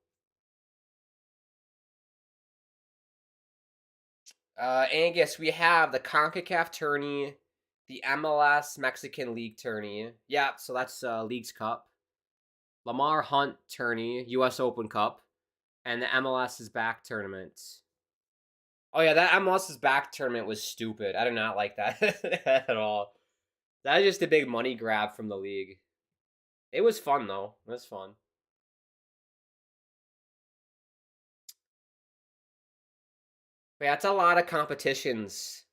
Angus, we have the CONCACAF tourney, the MLS Mexican League tourney. Yeah, so that's Leagues Cup. Lamar Hunt tourney, US Open Cup, and the MLS is back tournament. Oh yeah, that MLS is back tournament was stupid. I do not like that at all. That is just a big money grab from the league. It was fun though. It was fun. But yeah, that's a lot of competitions.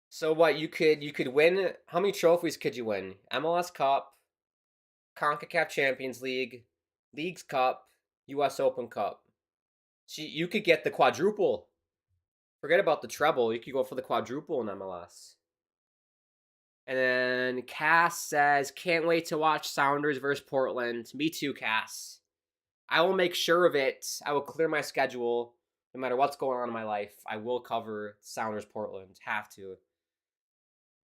So what you could win? How many trophies could you win? MLS Cup, CONCACAF Champions League, Leagues Cup, US Open Cup. You could get the quadruple. Forget about the treble. You could go for the quadruple in MLS. And then Cass says, can't wait to watch Sounders versus Portland. Me too, Cass. I will make sure of it. I will clear my schedule. No matter what's going on in my life, I will cover Sounders Portland. Have to.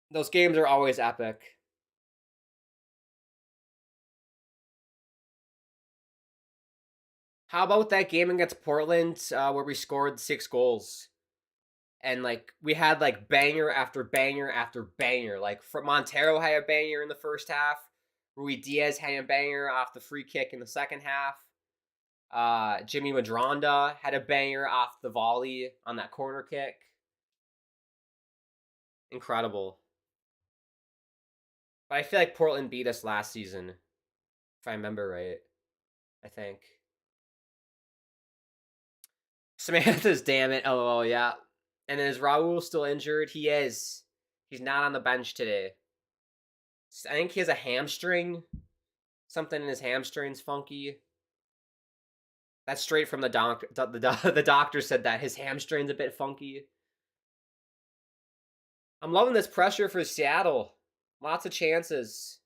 Those games are always epic. How about that game against Portland where we scored 6 goals? And like we had like banger after banger after banger. Like Montero had a banger in the first half. Rui Diaz had a banger off the free kick in the second half. Jimmy Madronda had a banger off the volley on that corner kick. Incredible. But I feel like Portland beat us last season, if I remember right. I think. Samantha's damn it. Oh yeah. And then is Raul still injured? He is. He's not on the bench today. I think he has a hamstring. Something in his hamstring's funky. That's straight from the doctor. The doctor said that his hamstring's a bit funky. I'm loving this pressure for Seattle. Lots of chances.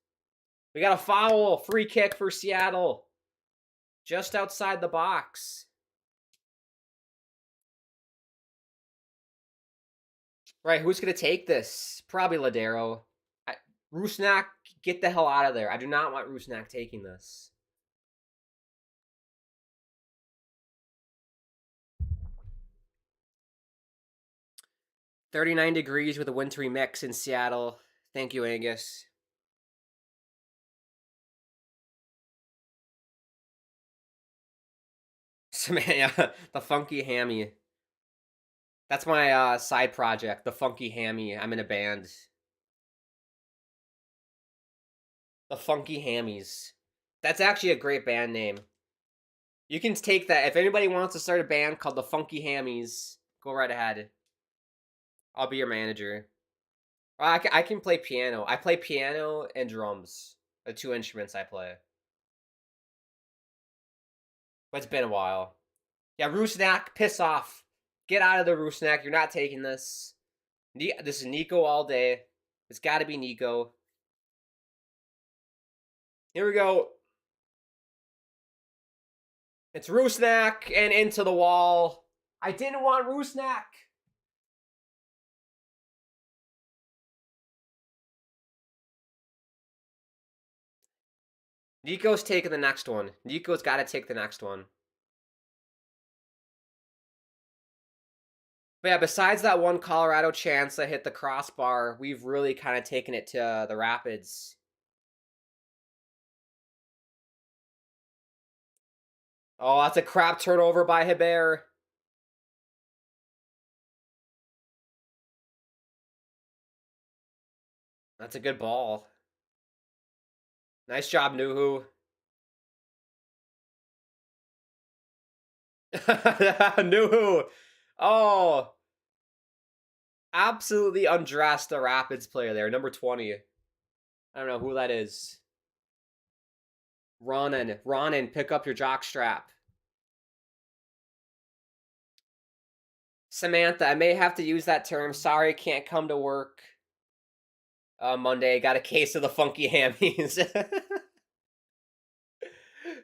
We got a foul. Free kick for Seattle. Just outside the box. Right, who's going to take this? Probably Ladero. Rusnak, get the hell out of there. I do not want Rusnak taking this. $39 degrees with a wintry mix in Seattle. Thank you, Angus. Samantha, the Funky Hammy. That's my side project, the Funky Hammy. I'm in a band. The Funky Hammies. That's actually a great band name. You can take that. If anybody wants to start a band called the Funky Hammies, go right ahead. I'll be your manager. I can play piano. I play piano and drums. The 2 instruments I play. But it's been a while. Yeah, Rusnak, piss off. Get out of the Rusnak. You're not taking this. This is Nico all day. It's got to be Nico. Here we go. It's Rusnak and into the wall. I didn't want Rusnak. Nico's taking the next one. Nico's got to take the next one. But yeah, besides that one Colorado chance that hit the crossbar, we've really kind of taken it to the Rapids. Oh, that's a crap turnover by Hebert. That's a good ball. Nice job, Nuhu. Nuhu. Oh. Absolutely undressed a Rapids player there, number 20. I don't know who that is. Ronan, pick up your jockstrap. Samantha, I may have to use that term. Sorry, can't come to work. Monday, got a case of the funky hammies.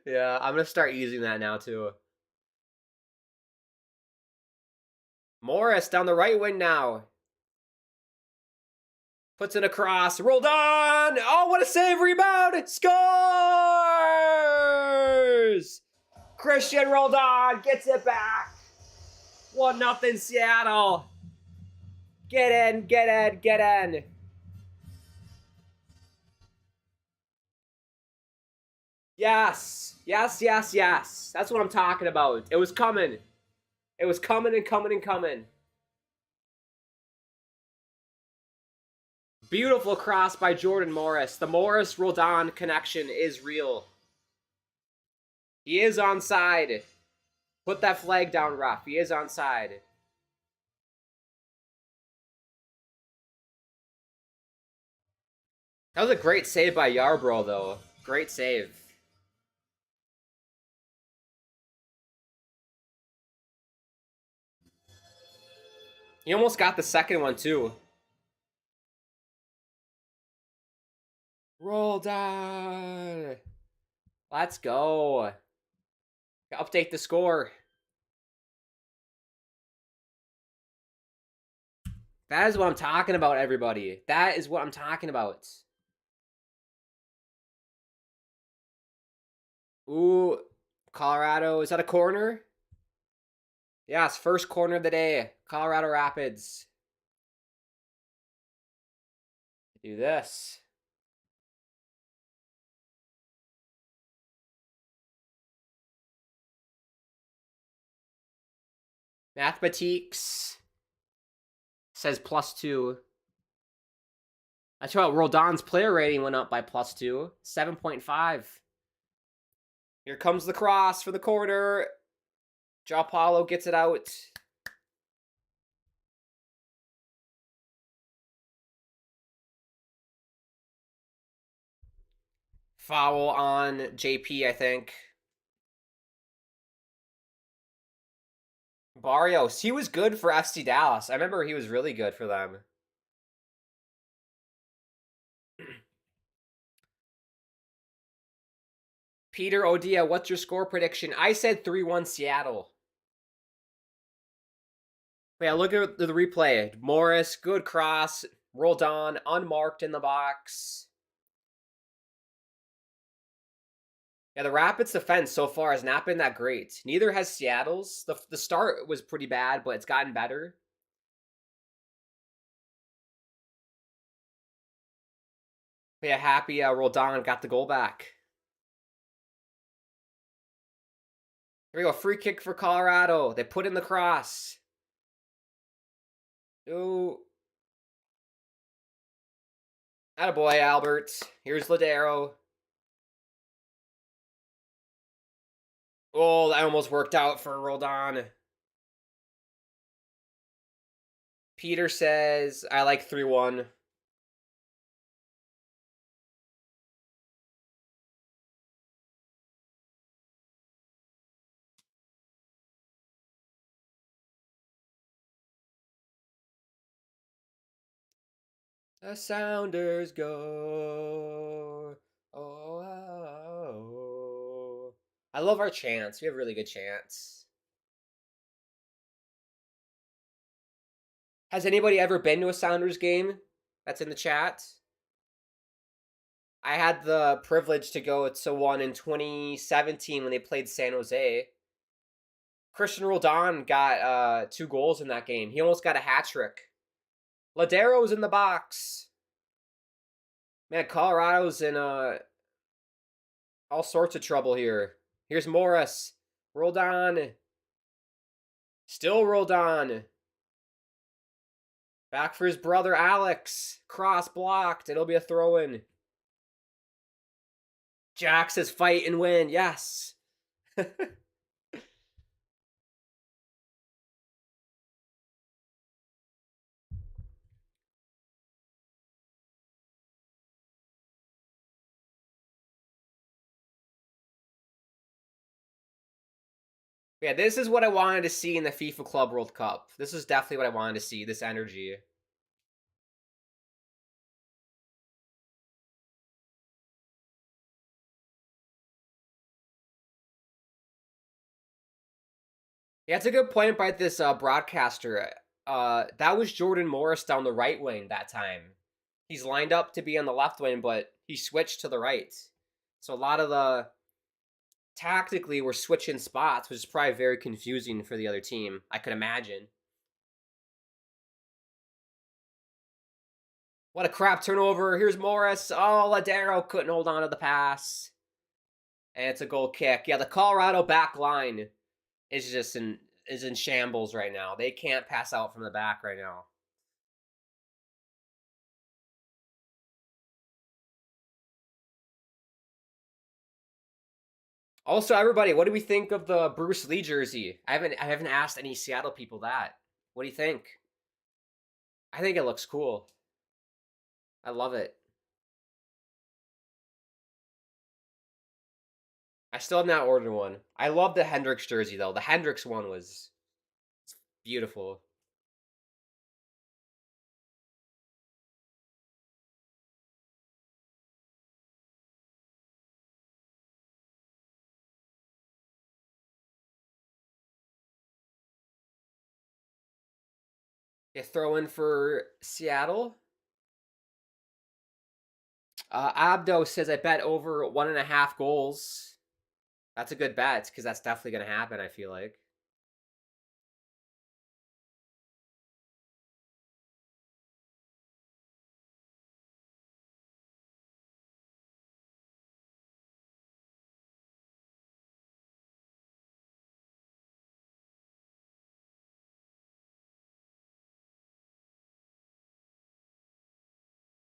Yeah, I'm gonna start using that now too. Morris down the right wing now. Puts it across. Rolled on. Oh, what a save! Rebound. Scores! Christian rolled on. Gets it back. 1-0 Seattle. Get in, get in, get in. Yes. Yes, yes, yes. That's what I'm talking about. It was coming. It was coming and coming and coming. Beautiful cross by Jordan Morris. The Morris-Roldan connection is real. He is onside. Put that flag down, ref. He is onside. That was a great save by Yarbrough, though. Great save. He almost got the second one, too. Roldan. Let's go. Update the score. That is what I'm talking about, everybody. That is what I'm talking about. Ooh, Colorado. Is that a corner? Yes, first corner of the day. Colorado Rapids. Do this. Mathematiques says +2. That's right. Roldan's player rating went up by +2. 7.5. Here comes the cross for the corner. João Paulo gets it out. Foul on JP, I think. Barrios, he was good for FC Dallas. I remember he was really good for them. Peter Odia, what's your score prediction? I said 3-1 Seattle. Yeah, look at the replay. Morris, good cross, rolled on, unmarked in the box. Yeah, the Rapids' defense so far has not been that great. Neither has Seattle's. The start was pretty bad, but it's gotten better. Yeah, happy Roldan got the goal back. Here we go, free kick for Colorado. They put in the cross. Ooh. Attaboy, Albert. Here's Ladero. Oh, that almost worked out for Roldan. Peter says, I like 3-1. The Sounders go. Oh, oh, oh. I love our chants. We have really good chants. Has anybody ever been to a Sounders game? That's in the chat. I had the privilege to go to one in 2017 when they played San Jose. Christian Roldan got 2 goals in that game. He almost got a hat trick. Ladero's in the box. Man, Colorado's in all sorts of trouble here. Here's Morris. Roldan. Still Roldan. Back for his brother Alex. Cross blocked. It'll be a throw-in. Jack says fight and win. Yes. Yeah, this is what I wanted to see in the FIFA Club World Cup. This is definitely what I wanted to see, this energy. Yeah, it's a good point by this broadcaster. That was Jordan Morris down the right wing that time. He's lined up to be on the left wing, but he switched to the right. So a lot of the tactically we're switching spots, which is probably very confusing for the other team. I could imagine. What a crap turnover. Here's Morris. Oh, Ladero couldn't hold on to the pass. And it's a goal kick. Yeah, the Colorado back line is just in shambles right now. They can't pass out from the back right now. Also, everybody, what do we think of the Bruce Lee jersey? I haven't asked any Seattle people that. What do you think? I think it looks cool. I love it. I still have not ordered one. I love the Hendrix jersey though. The Hendrix one was beautiful. You throw in for Seattle. Abdo says I bet over 1.5 goals. That's a good bet because that's definitely going to happen. I feel like.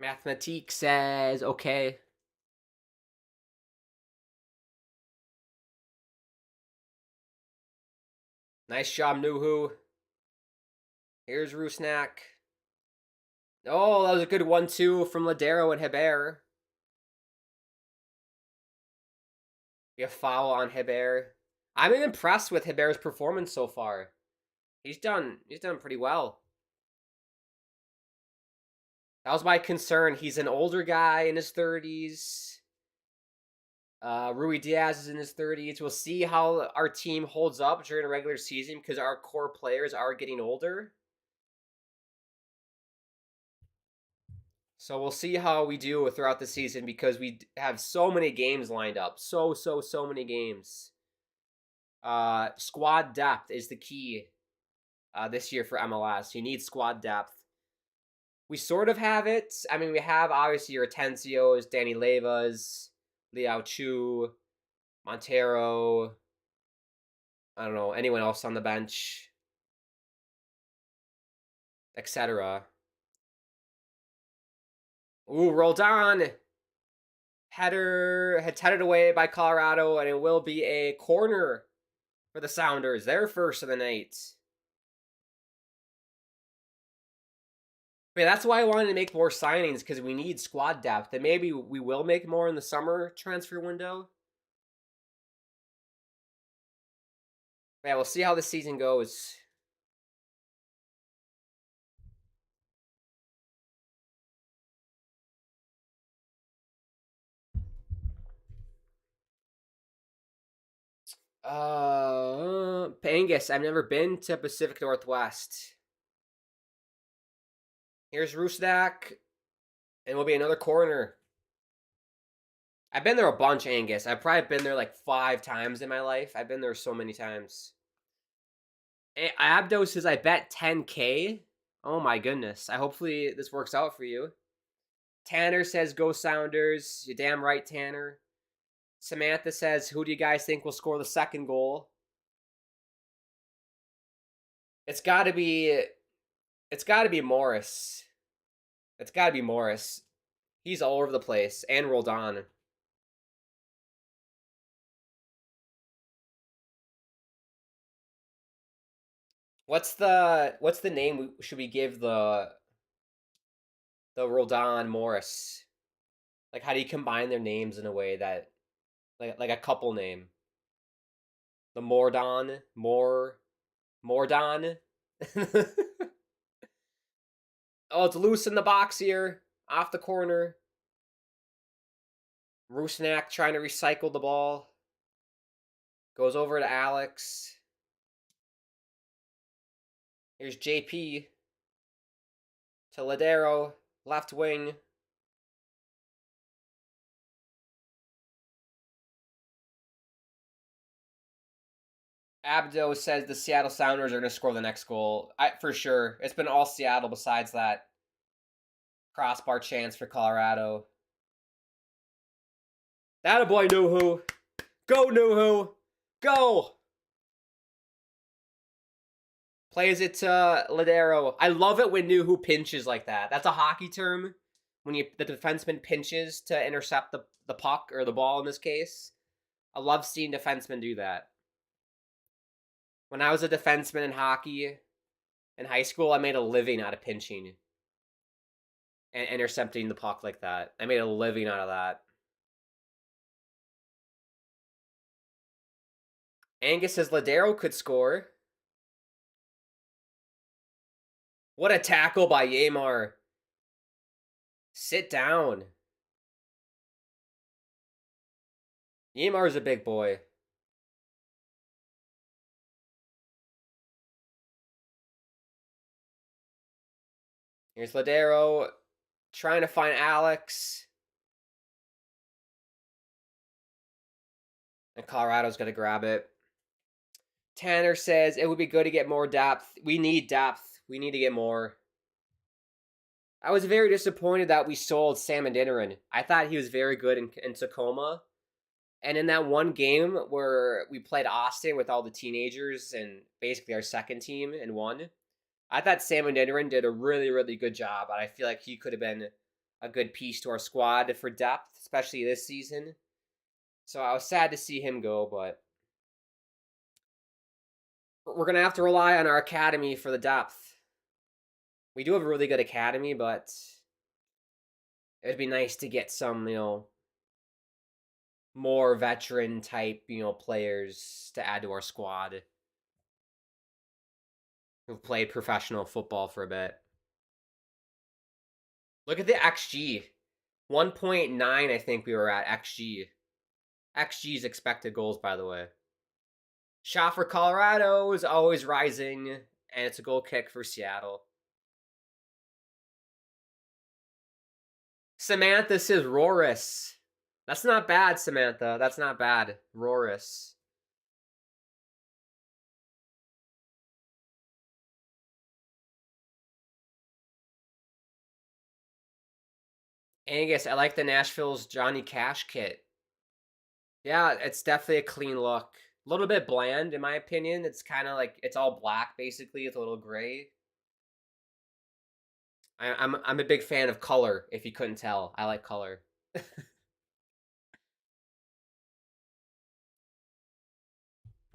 Mathematique says okay. Nice job, Nuhu. Here's Rusnak. Oh, that was a good 1-2 from Ladero and Hebert. We have foul on Hebert. I'm impressed with Hebert's performance so far. He's done pretty well. That was my concern. He's an older guy in his 30s. Rui Diaz is in his 30s. We'll see how our team holds up during a regular season because our core players are getting older. So we'll see how we do throughout the season because we have so many games lined up. So many games. Squad depth is the key this year for MLS. You need squad depth. We sort of have it. I mean, we have obviously your Atencios, Danny Levas, Liao Chu, Montero. I don't know, anyone else on the bench, etc. Ooh, rolled on. Header, it's headed away by Colorado, and it will be a corner for the Sounders. Their first of the night. But yeah, that's why I wanted to make more signings, because we need squad depth. And maybe we will make more in the summer transfer window. But yeah, we'll see how the season goes. Pangus, I've never been to Pacific Northwest. Here's Rusnak, and will be another corner. I've been there a bunch, Angus. I've probably been there like 5 times in my life. I've been there so many times. Abdo says I bet 10K. Oh my goodness. Hopefully this works out for you. Tanner says go Sounders. You're damn right, Tanner. Samantha says, who do you guys think will score the second goal? It's gotta be Morris. It's gotta be Morris. He's all over the place. And Roldan. What's the name should we give the Roldan Morris? Like how do you combine their names in a way that like a couple name? The Mordon. Oh, it's loose in the box here. Off the corner. Rusnak trying to recycle the ball. Goes over to Alex. Here's JP. To Ladero. Left wing. Abdo says the Seattle Sounders are going to score the next goal. For sure. It's been all Seattle besides that crossbar chance for Colorado. That a boy, Nuhu. Go, Nuhu. Go. Plays it to Ladero. I love it when Nuhu pinches like that. That's a hockey term. When the defenseman pinches to intercept the puck, or the ball in this case. I love seeing defensemen do that. When I was a defenseman in hockey in high school, I made a living out of pinching and intercepting the puck like that. I made a living out of that. Angus says Ladero could score. What a tackle by Yamar. Sit down. Yamar's a big boy. Here's Ladero trying to find Alex. And Colorado's going to grab it. Tanner says it would be good to get more depth. We need depth. We need to get more. I was very disappointed that we sold Sam Adeniran. I thought he was very good in Tacoma. And in that one game where we played Austin with all the teenagers and basically our second team and won, I thought Sam Adeniran did a really, really good job. And I feel like he could have been a good piece to our squad for depth, especially this season. So I was sad to see him go, but we're going to have to rely on our academy for the depth. We do have a really good academy, but it'd be nice to get some, more veteran type, players to add to our squad who've played professional football for a bit. Look at the XG. 1.9, I think we were at XG. XG is expected goals, by the way. Shot for Colorado is always rising, and it's a goal kick for Seattle. Samantha says Rorris. That's not bad, Samantha. That's not bad. Rorris. Angus, I like the Nashville's Johnny Cash kit. Yeah, it's definitely a clean look. A little bit bland, in my opinion. It's kind of like, it's all black, basically. It's a little gray. I'm a big fan of color, if you couldn't tell. I like color.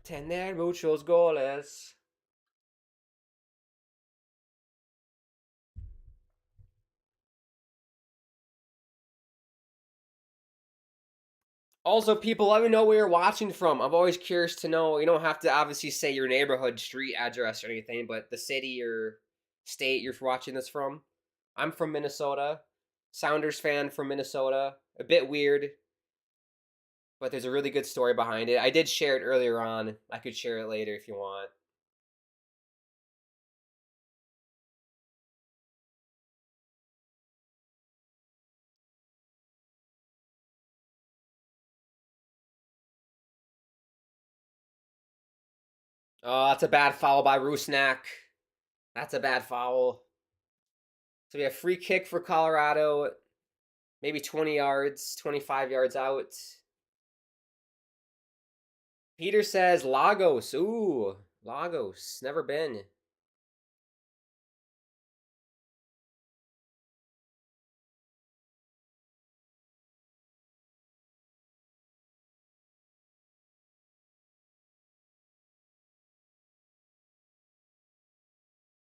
Tener muchos goles. Also, people, let me know where you're watching from. I'm always curious to know. You don't have to obviously say your neighborhood, street address, or anything, but the city or state you're watching this from. I'm from Minnesota. Sounders fan from Minnesota. A bit weird, but there's a really good story behind it. I did share it earlier on. I could share it later if you want. Oh, that's a bad foul by Rusnak. That's a bad foul. So we have free kick for Colorado. Maybe 20 yards, 25 yards out. Peter says Lagos. Ooh, Lagos. Never been.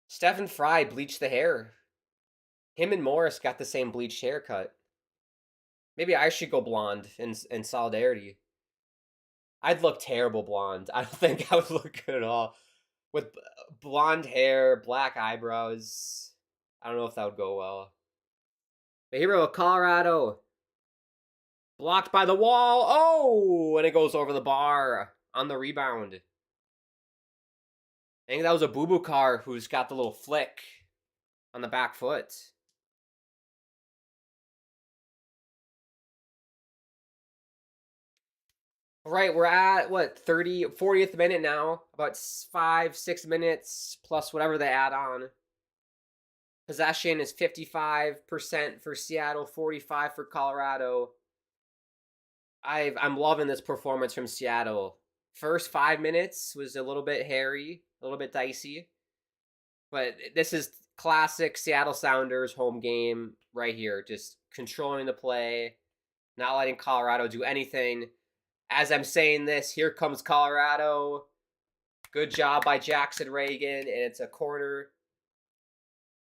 Stephen Fry bleached the hair. Him and Morris got the same bleached haircut. Maybe I should go blonde in solidarity. I'd look terrible blonde. I don't think I would look good at all. With blonde hair, black eyebrows. I don't know if that would go well. But here we go, Colorado. Blocked by the wall. Oh, and it goes over the bar on the rebound. I think that was a Boo Car who's got the little flick on the back foot. Right, we're at what 40th minute now. About 5-6 minutes plus whatever they add on. Possession is 55% for Seattle, 45 for Colorado. I'm loving this performance from Seattle. First 5 minutes was a little bit hairy, a little bit dicey. But this is classic Seattle Sounders home game right here. Just controlling the play, not letting Colorado do anything. As I'm saying this, here comes Colorado. Good job by Jackson Reagan, and it's a corner.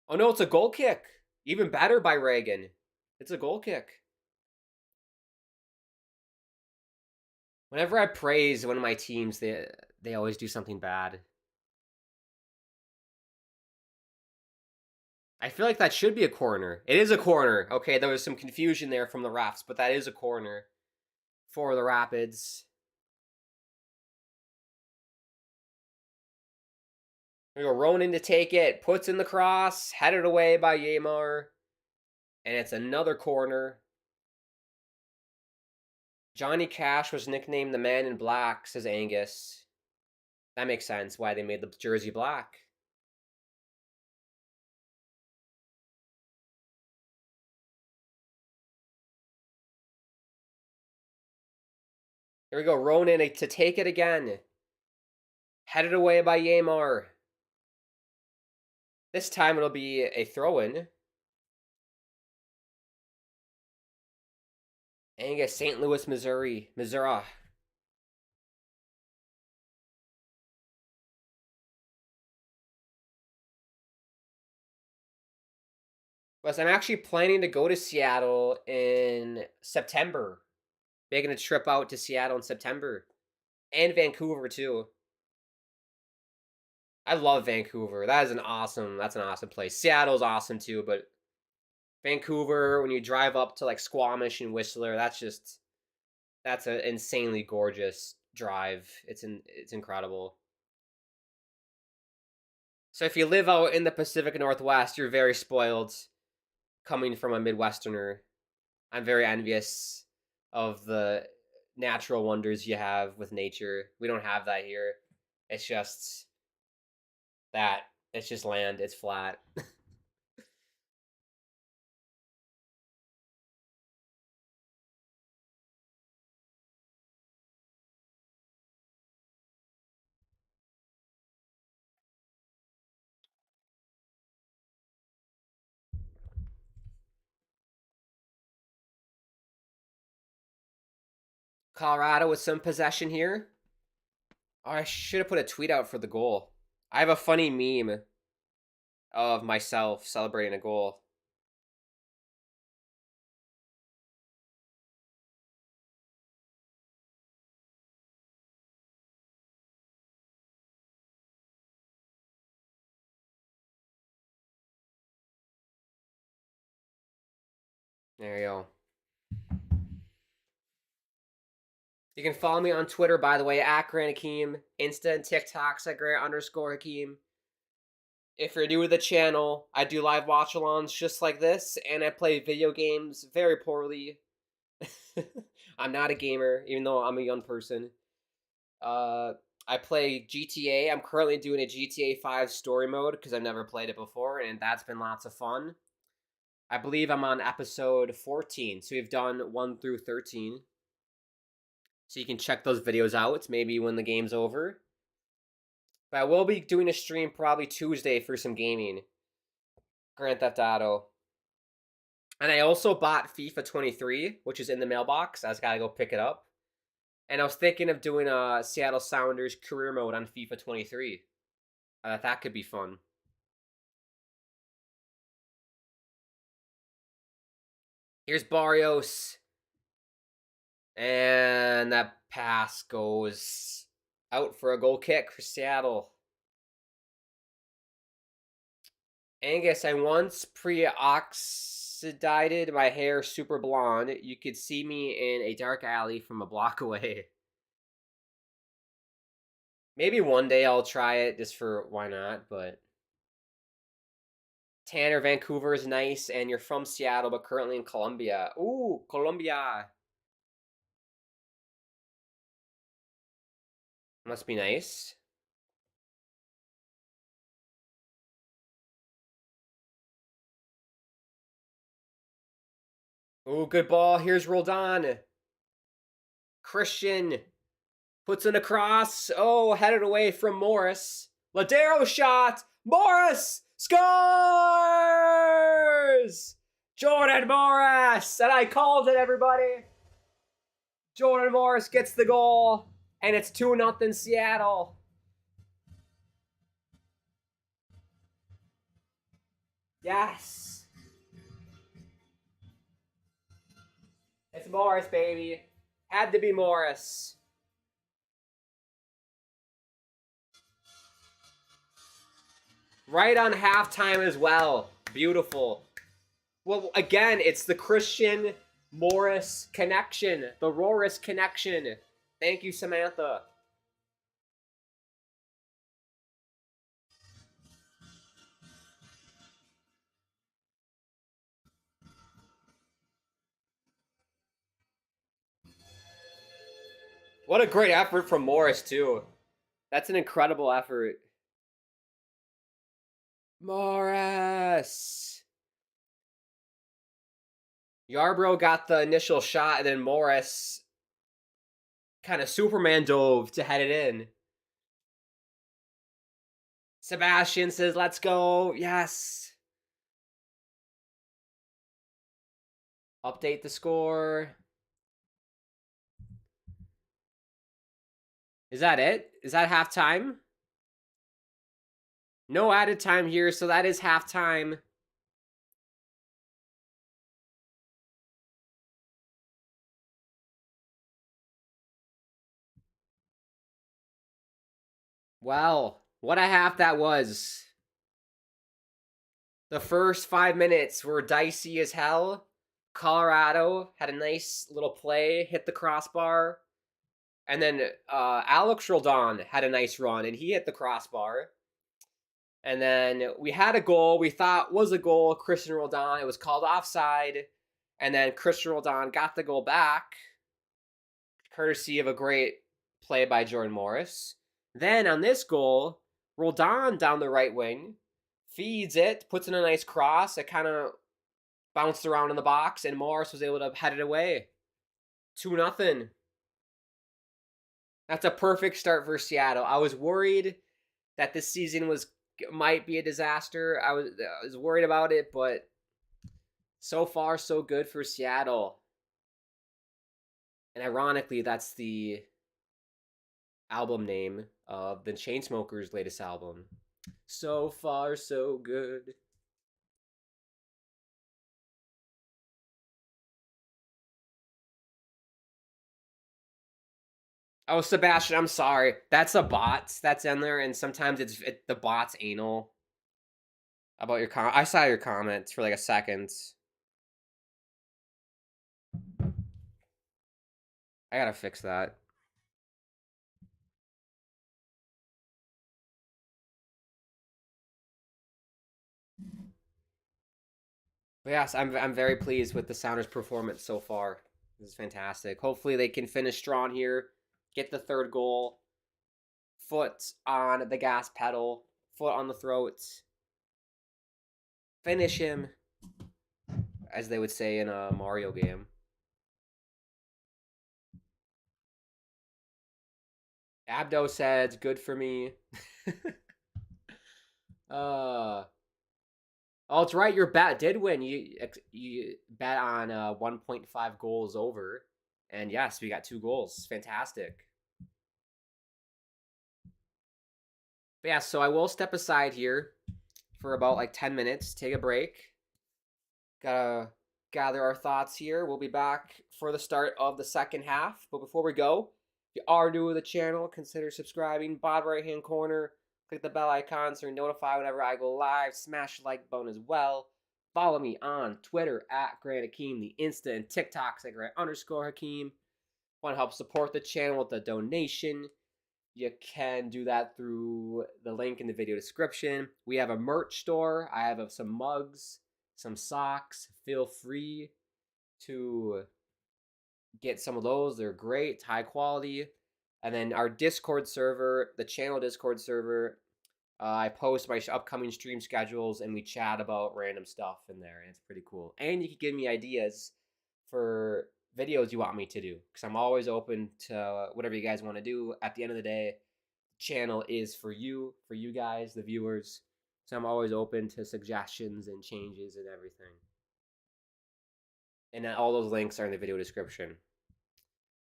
Oh no, it's a goal kick. Even better by Reagan. It's a goal kick. Whenever I praise one of my teams, they always do something bad. I feel like that should be a corner. It is a corner. Okay, there was some confusion there from the refs, but that is a corner for the Rapids. We go Ronan to take it, puts in the cross, headed away by Yamar, and it's another corner. Johnny Cash was nicknamed the Man in Black, says Angus. That makes sense why they made the jersey black. Here we go, Ronan to take it again. Headed away by Yamar. This time it'll be a throw-in. Angus, St. Louis, Missouri. But I'm actually planning to go to Seattle in September. Making a trip out to Seattle in September. And Vancouver, too. I love Vancouver. That's an awesome place. Seattle's awesome, too, but Vancouver, when you drive up to like Squamish and Whistler, that's an insanely gorgeous drive. It's incredible. So if you live out in the Pacific Northwest, you're very spoiled coming from a Midwesterner. I'm very envious of the natural wonders you have with nature. We don't have that here. It's just that. It's just land. It's flat. Colorado with some possession here. Oh, I should have put a tweet out for the goal. I have a funny meme of myself celebrating a goal. There you go. You can follow me on Twitter, by the way, at Grant Hakeem. Insta and TikToks at Grant_Hakeem. If you're new to the channel, I do live watch-alongs just like this, and I play video games very poorly. I'm not a gamer, even though I'm a young person. I play GTA. I'm currently doing a GTA 5 story mode because I've never played it before, and that's been lots of fun. I believe I'm on episode 14, so we've done 1 through 13. So you can check those videos out maybe when the game's over. But I will be doing a stream probably Tuesday for some gaming. Grand Theft Auto. And I also bought FIFA 23, which is in the mailbox. I just gotta go pick it up. And I was thinking of doing a Seattle Sounders career mode on FIFA 23. I thought that could be fun. Here's Barrios. And that pass goes out for a goal kick for Seattle. Angus, I once pre-oxidized my hair super blonde. You could see me in a dark alley from a block away. Maybe one day I'll try it just for why not, but Tanner, Vancouver is nice, and you're from Seattle but currently in Colombia. Ooh, Colombia. Must be nice. Ooh, good ball. Here's Roldan. Christian puts in a cross. Oh, headed away from Morris. Ladero shot. Morris scores! Jordan Morris! And I called it, everybody. Jordan Morris gets the goal. And it's 2-0 Seattle. Yes. It's Morris, baby. Had to be Morris. Right on halftime as well. Beautiful. Well, again, it's the Christian Morris connection. The Roris connection. Thank you, Samantha. What a great effort from Morris, too. That's an incredible effort. Morris! Yarbrough got the initial shot, and then Morris kind of Superman dove to head it in. Sebastian says, let's go. Yes. Update the score. Is that it? Is that halftime? No added time here, so that is halftime. Well, what a half that was. The first 5 minutes were dicey as hell. Colorado had a nice little play, hit the crossbar. And then Alex Roldan had a nice run, and he hit the crossbar. And then we had a goal we thought was a goal, Christian Roldan. It was called offside. And then Christian Roldan got the goal back, courtesy of a great play by Jordan Morris. Then on this goal, Roldan down the right wing feeds it, puts in a nice cross. It kind of bounced around in the box, and Morris was able to head it away. 2-0. That's a perfect start for Seattle. I was worried that this season might be a disaster. I was worried about it, but so far so good for Seattle. And ironically, that's the album name of the Chainsmokers' latest album. So far so good. Oh, Sebastian, I'm sorry. That's a bot that's in there, and sometimes the bot's anal. About your comment. I saw your comments for like a second. I gotta fix that. But yes, I'm very pleased with the Sounders' performance so far. This is fantastic. Hopefully they can finish strong here, get the third goal. Foot on the gas pedal, foot on the throat. Finish him, as they would say in a Mario game. Abdo said, "Good for me." Oh, it's right. Your bet did win. You bet on 1.5 goals over, and yes, we got 2 goals. Fantastic. But yeah, so I will step aside here for about like 10 minutes, take a break. Gotta gather our thoughts here. We'll be back for the start of the second half. But before we go, if you are new to the channel, consider subscribing. Bottom right hand corner, click the bell icon so you're notified whenever I go live. Smash the like button as well. Follow me on Twitter at Grant Hakeem, the Insta and TikToks at Grant_Hakeem. Want to help support the channel with a donation? You can do that through the link in the video description. We have a merch store. I have some mugs, some socks. Feel free to get some of those. They're great, high quality. And then our Discord server, the channel Discord server, I post my upcoming stream schedules and we chat about random stuff in there. And it's pretty cool. And you can give me ideas for videos you want me to do, because I'm always open to whatever you guys want to do. At the end of the day, the channel is for you guys, the viewers. So I'm always open to suggestions and changes and everything. And all those links are in the video description.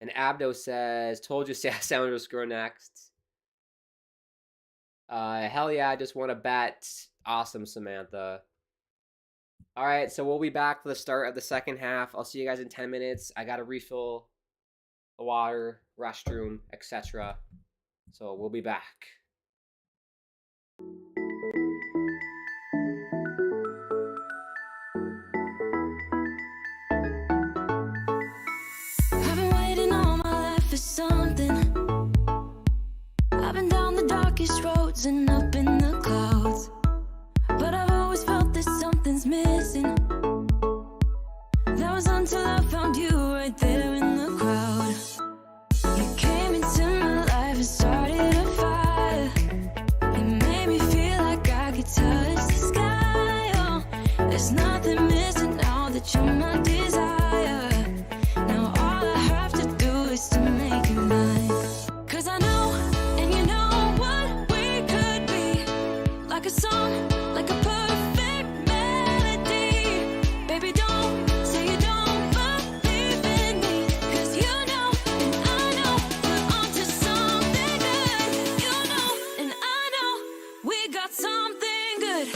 And Abdo says, told you Sounders will score next. Hell yeah, I just want to bet. Awesome, Samantha. All right, so we'll be back for the start of the second half. I'll see you guys in 10 minutes. I got to refill the water, restroom, etc. So we'll be back. I've been waiting all my life for something. I've been down the darkest roads and up in the clouds, but I've always felt that something's missing. That was until I found you right there in the crowd. You came into my life and started a fire. You made me feel like I could touch the sky. Oh, there's nothing missing now that you're my desire. Now all I have to do is to make you mine. 'Cause I know, and you know what we could be. Like a song, like a perfect melody. Baby, don't say you don't believe in me. 'Cause you know, and I know, we're onto something good. You know, and I know, we got something good.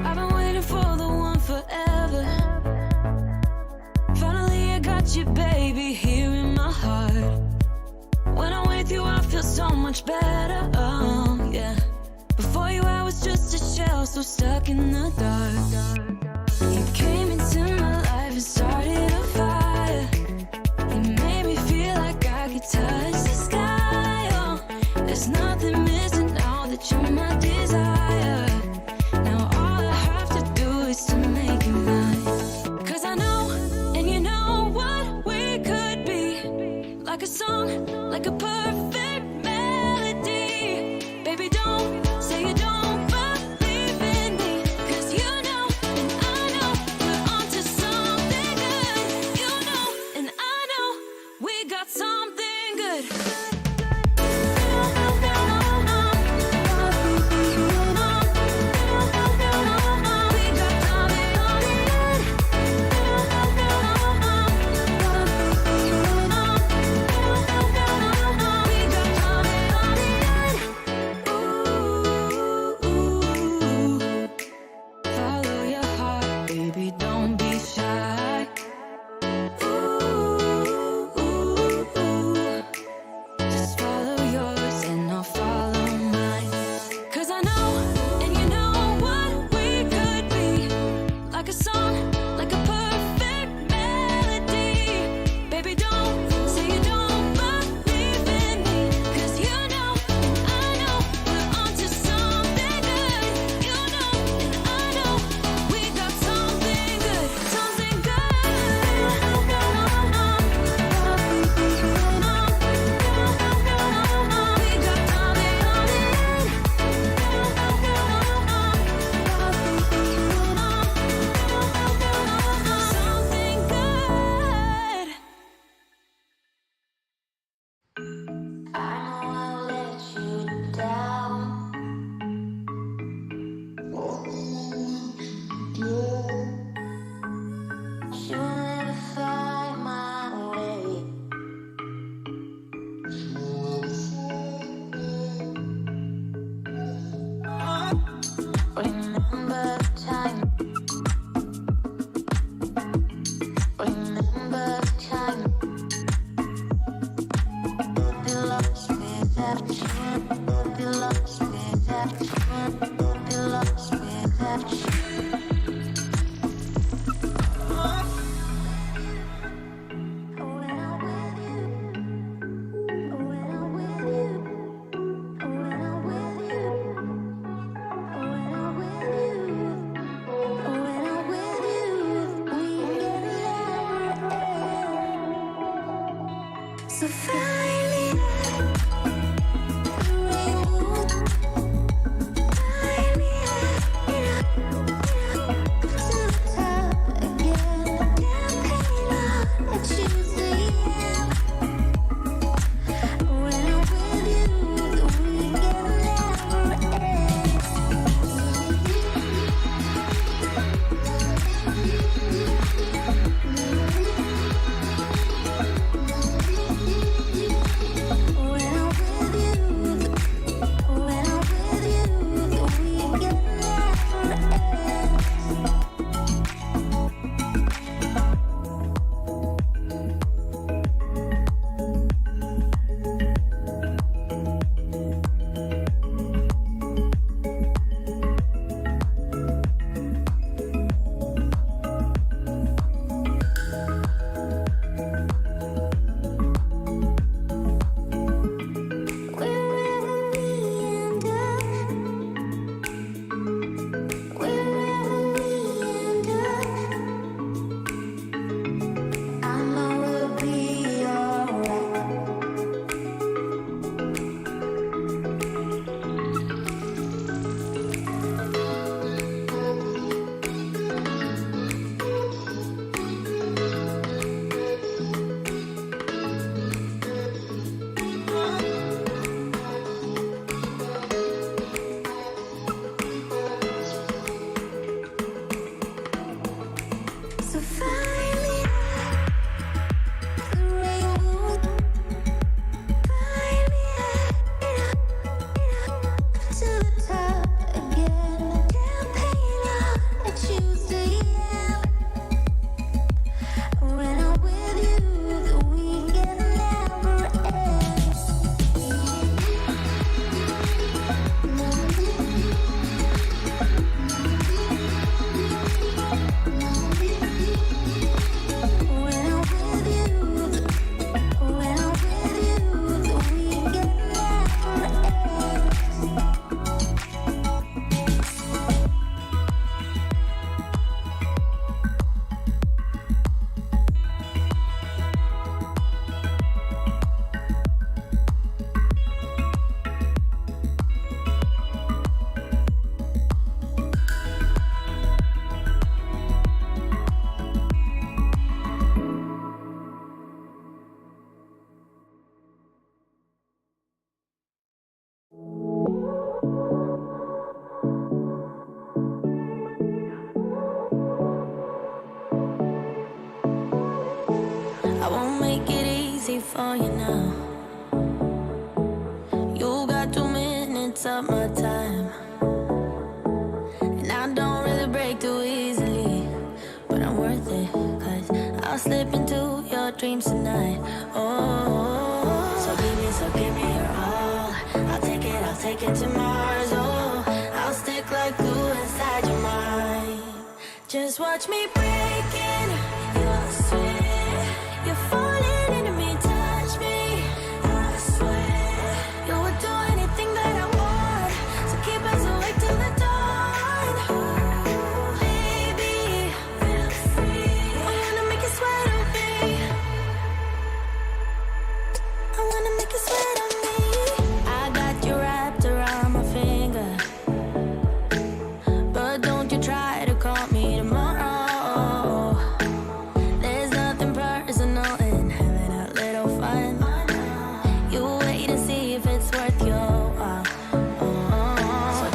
I've been waiting for the one forever. Finally I got you, baby, here in my heart. When I'm with you I feel so much better, oh yeah. Before you I was just a shell, so stuck in the dark. You came into my life and started a fire. You made me feel like I could touch the sky, oh. There's nothing missing now that you're my desire. Now all I have to do is to make you mine. 'Cause I know, and you know what we could be. Like a song, like a perfect melody. Baby, don't say you don't believe in me. 'Cause you know, and I know, we're onto something good. You know, and I know, we got something good. Follow your heart, baby, don't be shy. Just So finally, the rainbow. Finally, to the top again. Campaign on a Tuesday. When I'm with you, the weekend never ends. So finally, the rainbow. Finally, to the top again. Campaign on a Tuesday. When I'm with you, the weekend never ends. When I'm with you, the weekend never ends. I won't make it easy for you now. You got 2 minutes of my time, and I don't really break too easily, but I'm worth it, 'cause I'll slip into your dreams tonight. Oh, so give me your all. I'll take it to Mars. Oh, I'll stick like glue inside your mind. Just watch me breaking your sweat. You're falling into me, touch me. I swear you would do anything that I want, so keep us awake till the dawn. Ooh, baby, feel free. I wanna make you sweat on me. I wanna make you sweat on me. I got you wrapped around my finger, but don't you try to call me tomorrow. There's nothing personal in having a little fun. You wait and see if it's worth your while. So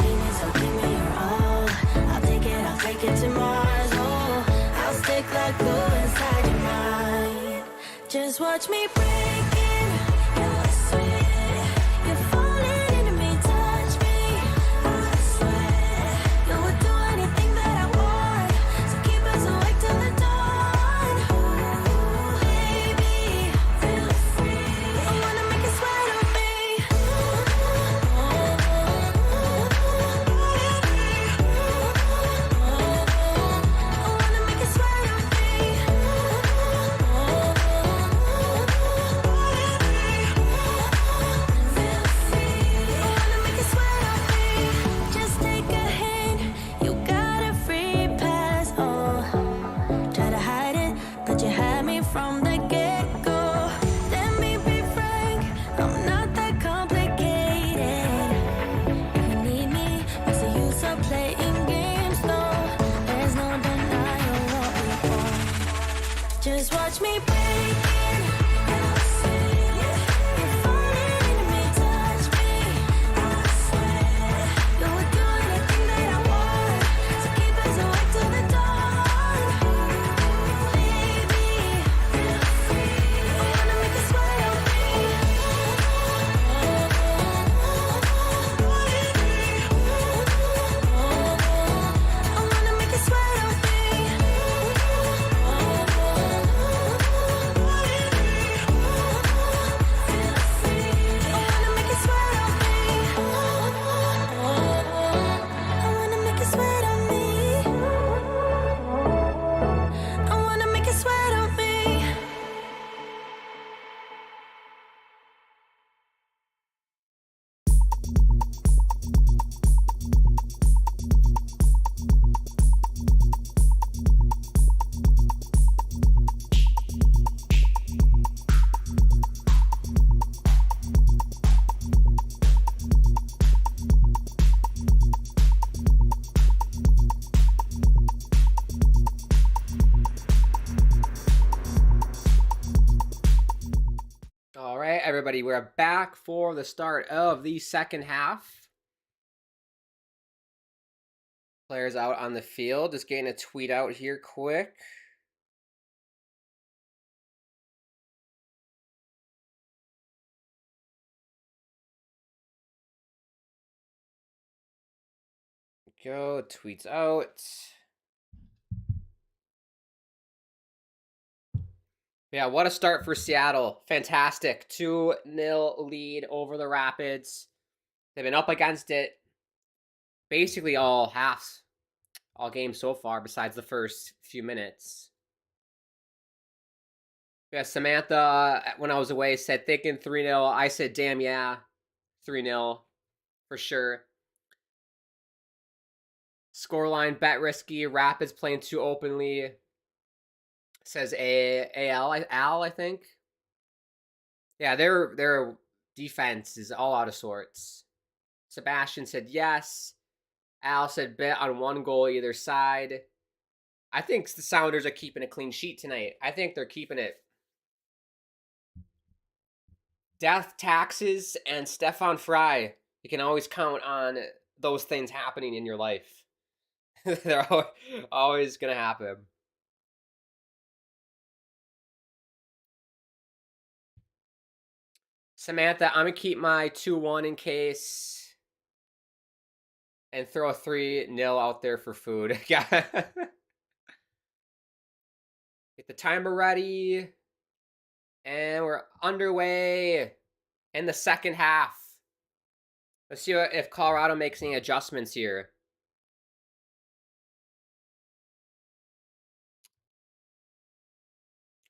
give me your all. I'll take it to Mars. Oh, I'll stick like glue inside your mind. Just watch me breaking your sweat. You're falling into me, touch me. I swear you would do anything that I want, so keep us awake till the dawn. Ooh, baby, feel free. I wanna make you sweat on me. I wanna make you sweat on me. watch me breaking. I swear, you're falling into me, touch me. I swear, you would do anything that I want. So keep us awake till the dawn. Baby, feel free. I wanna make you sweat on me. I wanna make you sweat on me. All right, everybody, we're back for the start of the second half. Players out on the field. Just getting a tweet out here quick. Go, tweets out. Yeah, what a start for Seattle. Fantastic. 2-0 lead over the Rapids. They've been up against it basically all halves, all games so far, besides the first few minutes. Yeah, Samantha, when I was away, said thinking 3-0. I said, damn, yeah, 3-0 for sure. Scoreline, bet risky. Rapids playing too openly. Says Al, I think. Yeah, their defense is all out of sorts. Sebastian said yes. Al said bet on one goal either side. I think the Sounders are keeping a clean sheet tonight. I think they're keeping it. Death, taxes, and Stefan Fry. You can always count on those things happening in your life. They're always going to happen. Samantha, I'm going to keep my 2-1 in case. And throw a 3-0 out there for food. Yeah. Get the timer ready. And we're underway in the second half. Let's see if Colorado makes any adjustments here.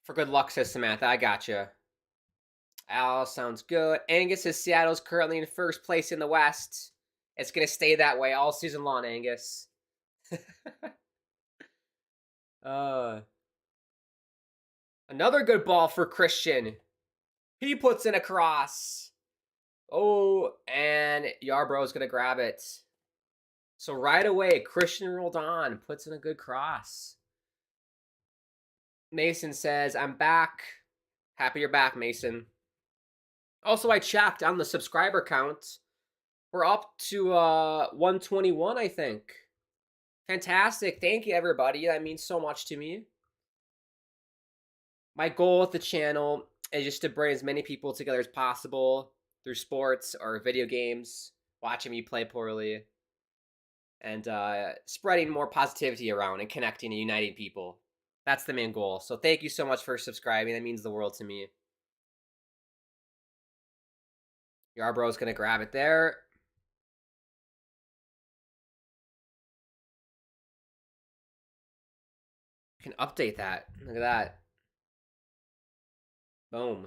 For good luck, says Samantha. I gotcha. Al, sounds good. Angus says Seattle's currently in first place in the West. It's going to stay that way all season long, Angus. Another good ball for Christian. He puts in a cross. Oh, and Yarbrough's going to grab it. So right away, Christian rolled on, puts in a good cross. Mason says, I'm back. Happy you're back, Mason. Also, I checked on the subscriber count. We're up to 121, I think. Fantastic. Thank you, everybody. That means so much to me. My goal with the channel is just to bring as many people together as possible through sports or video games, watching me play poorly, and spreading more positivity around and connecting and uniting people. That's the main goal. So thank you so much for subscribing. That means the world to me. Yarbrough's going to grab it there. You can update that. Look at that. Boom.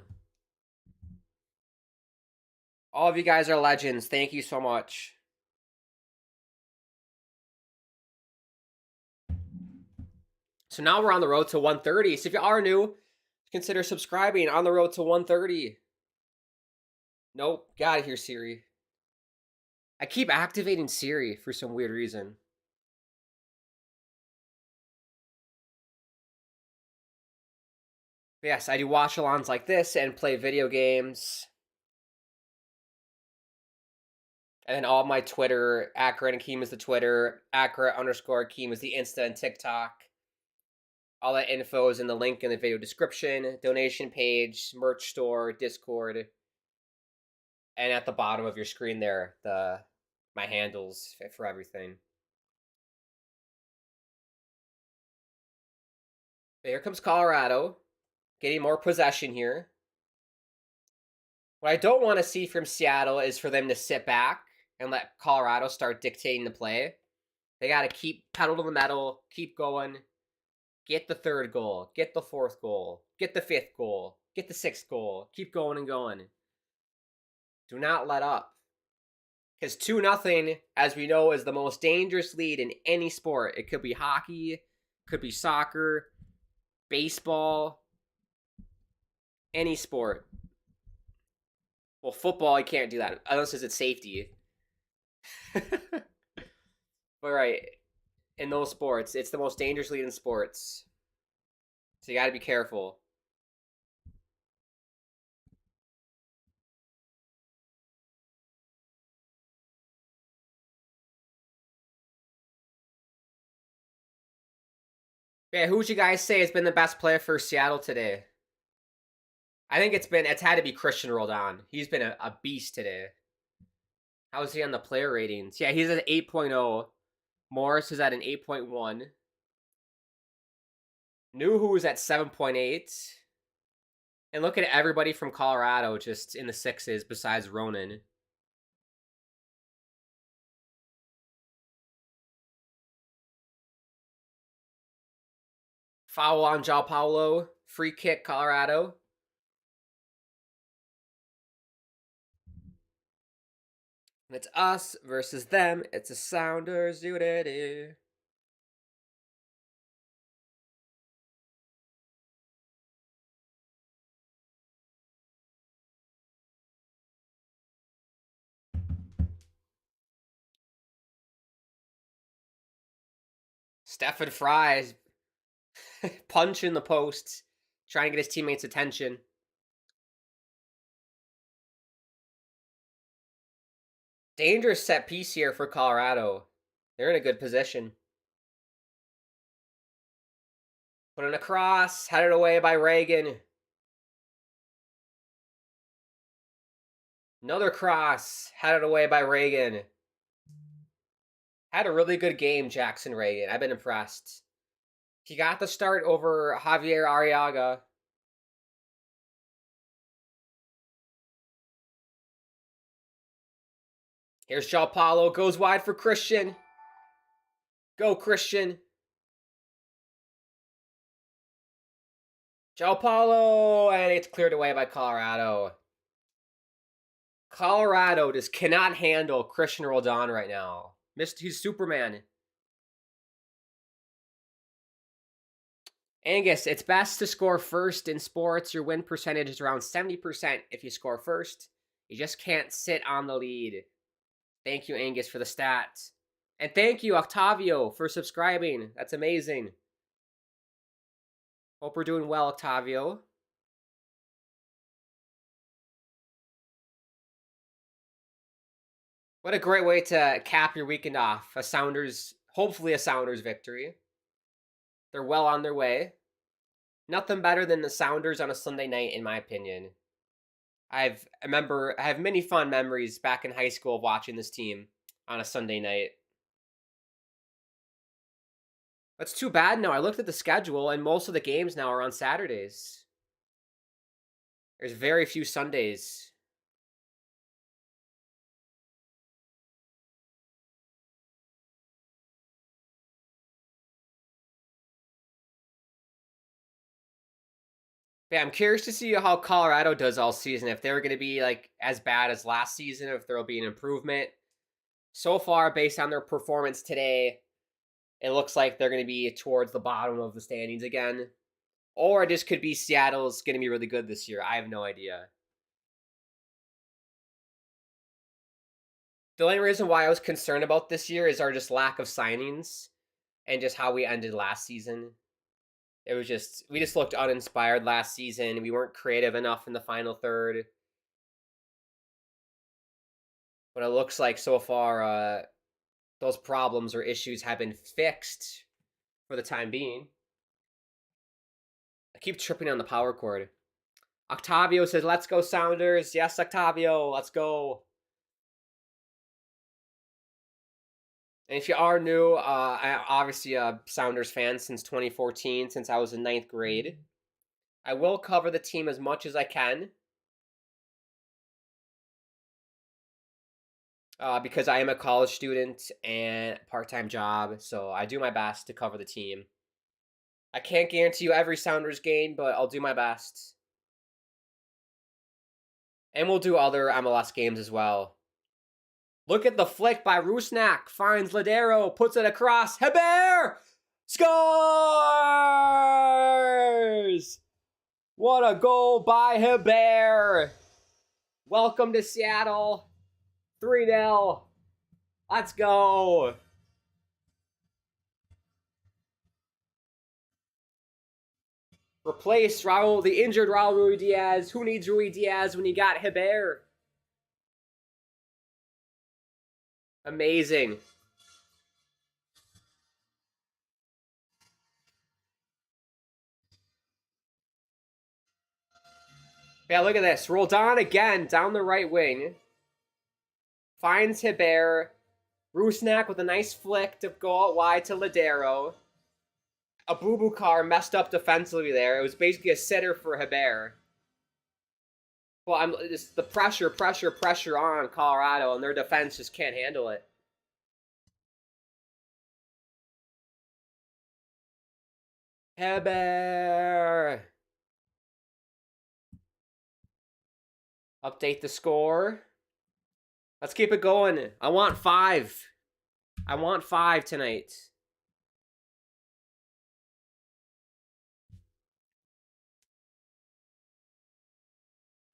All of you guys are legends. Thank you so much. So now we're on the road to 130. So if you are new, consider subscribing. On the road to 130. Nope. Get out of here, Siri. I keep activating Siri for some weird reason. Yes, I do watch-alongs like this and play video games. And then all my Twitter, @GrandKeem is the Twitter, @_Keem is the Insta and TikTok. All that info is in the link in the video description, donation page, merch store, Discord, and at the bottom of your screen there, my handles for everything. But here comes Colorado, getting more possession here. What I don't want to see from Seattle is for them to sit back and let Colorado start dictating the play. They got to keep pedal to the metal, keep going, get the third goal, get the fourth goal, get the fifth goal, get the sixth goal, keep going and going. Do not let up. Because 2-0, as we know, is the most dangerous lead in any sport. It could be hockey, could be soccer, baseball, any sport. Well, football, you can't do that, unless it's safety. But right, in those sports, it's the most dangerous lead in sports. So you gotta be careful. Yeah, who would you guys say has been the best player for Seattle today? I think it's had to be Christian Roldan. He's been a beast today. How is he on the player ratings? Yeah, he's at 8.0. Morris is at an 8.1. Nuhu is at 7.8. And look at everybody from Colorado just in the 6s besides Ronan. Foul on João Paulo. Free kick, Colorado. It's us versus them. It's a Sounders unity. Stefan Fry's punch in the post, trying to get his teammates' attention. Dangerous set piece here for Colorado. They're in a good position. Put in a cross, headed away by Reagan. Another cross, headed away by Reagan. Had a really good game, Jackson Reagan. I've been impressed. He got the start over Javier Arriaga. Here's João Paulo, goes wide for Christian. Go, Christian. João Paulo, and it's cleared away by Colorado. Colorado just cannot handle Christian Roldan right now. He's Superman. Angus, it's best to score first in sports. Your win percentage is around 70% if you score first. You just can't sit on the lead. Thank you, Angus, for the stats. And thank you, Octavio, for subscribing. That's amazing. Hope we're doing well, Octavio. What a great way to cap your weekend off. Hopefully a Sounders victory. They're well on their way. Nothing better than the Sounders on a Sunday night, in my opinion. I have many fun memories back in high school of watching this team on a Sunday night. That's too bad now. I looked at the schedule, and most of the games now are on Saturdays. There's very few Sundays. Yeah, I'm curious to see how Colorado does all season. If they're going to be like as bad as last season, if there will be an improvement. So far, based on their performance today, it looks like they're going to be towards the bottom of the standings again. Or this could be Seattle's going to be really good this year. I have no idea. The only reason why I was concerned about this year is our just lack of signings and just how we ended last season. It was just, we just looked uninspired last season. We weren't creative enough in the final third. But it looks like so far, those problems or issues have been fixed for the time being. I keep tripping on the power cord. Octavio says, let's go Sounders. Yes, Octavio, let's go. And if you are new, I'm obviously a Sounders fan since 2014, since I was in 9th grade. I will cover the team as much as I can. Because I am a college student and part-time job, so I do my best to cover the team. I can't guarantee you every Sounders game, but I'll do my best. And we'll do other MLS games as well. Look at the flick by Rusnak. Finds Ladero. Puts it across. Hebert! Scores! What a goal by Hebert. Welcome to Seattle. 3-0. Let's go. Replace Raul, the injured Raul Ruidiaz. Who needs Ruidiaz when you got Hebert? Amazing. Yeah, look at this. Roldan again down the right wing. Finds Hebert. Rusnak with a nice flick to go out wide to Ladero. Abubakar messed up defensively there. It was basically a sitter for Hebert. Well, I'm just the pressure on Colorado, and their defense just can't handle it. Hebert. Update the score. Let's keep it going. I want 5. I want 5 tonight.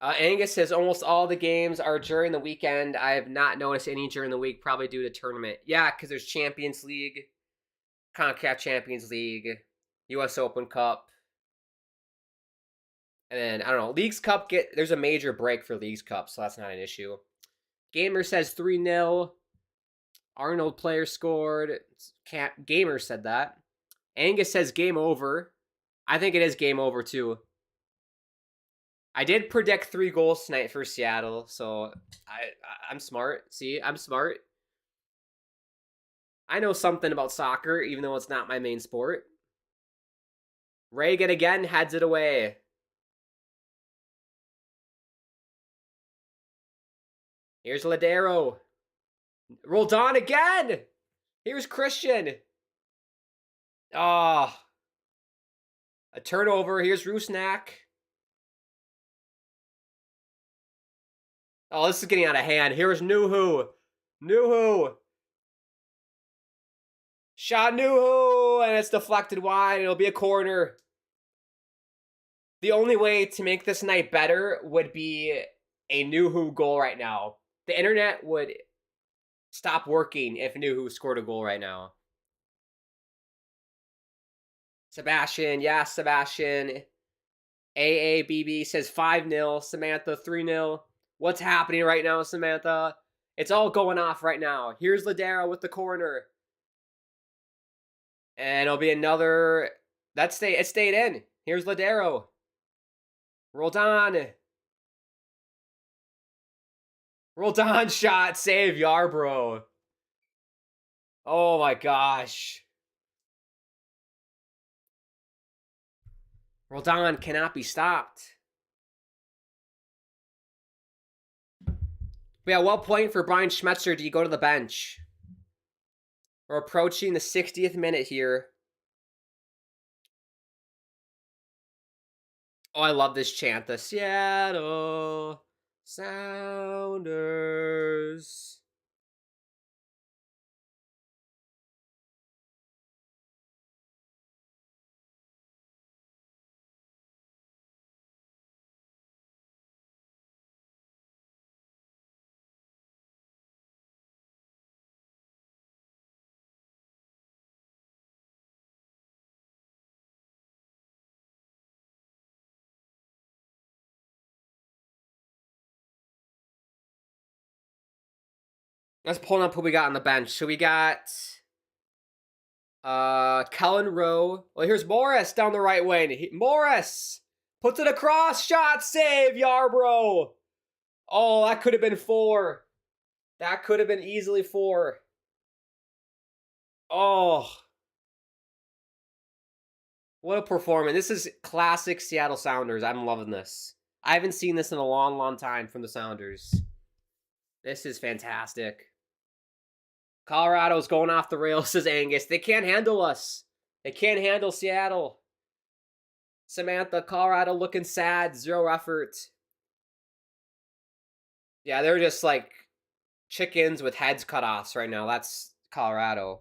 Angus says almost all the games are during the weekend. I have not noticed any during the week, probably due to tournament. Yeah, because there's Champions League, CONCACAF Champions League, US Open Cup. And then, I don't know, Leagues Cup, there's a major break for Leagues Cup, so that's not an issue. Gamer says 3-0. Arnold player scored. Gamer said that. Angus says game over. I think it is game over, too. I did predict 3 goals tonight for Seattle, so I'm smart. See, I'm smart. I know something about soccer, even though it's not my main sport. Reagan again heads it away. Here's Ladero. Roldan again! Here's Christian. Ah. A turnover. Here's Rusnak. Oh, this is getting out of hand. Here's Nuhu. Nuhu. Shot Nuhu, and it's deflected wide. It'll be a corner. The only way to make this night better would be a Nuhu goal right now. The internet would stop working if Nuhu scored a goal right now. Sebastian, yeah, Sebastian. AABB says 5-0. Samantha, 3-0. What's happening right now, Samantha? It's all going off right now. Here's Ladero with the corner. And it'll be another... It stayed in. Here's Ladero. Roldan. Roldan shot. Save Yarbrough. Oh my gosh. Roldan cannot be stopped. But yeah, what point for Brian Schmetzer do you go to the bench? We're approaching the 60th minute here. Oh, I love this chant. The Seattle Sounders. Let's pull up who we got on the bench. So we got Kellen Rowe. Well, here's Morris down the right wing. Morris puts it across. Shot, save, Yarbrough. Oh, that could have been 4. That could have been easily 4. Oh. What a performance. This is classic Seattle Sounders. I'm loving this. I haven't seen this in a long, long time from the Sounders. This is fantastic. Colorado's going off the rails, says Angus. They can't handle us. They can't handle Seattle. Samantha, Colorado looking sad. 0 effort. Yeah, they're just like chickens with heads cut off right now. That's Colorado.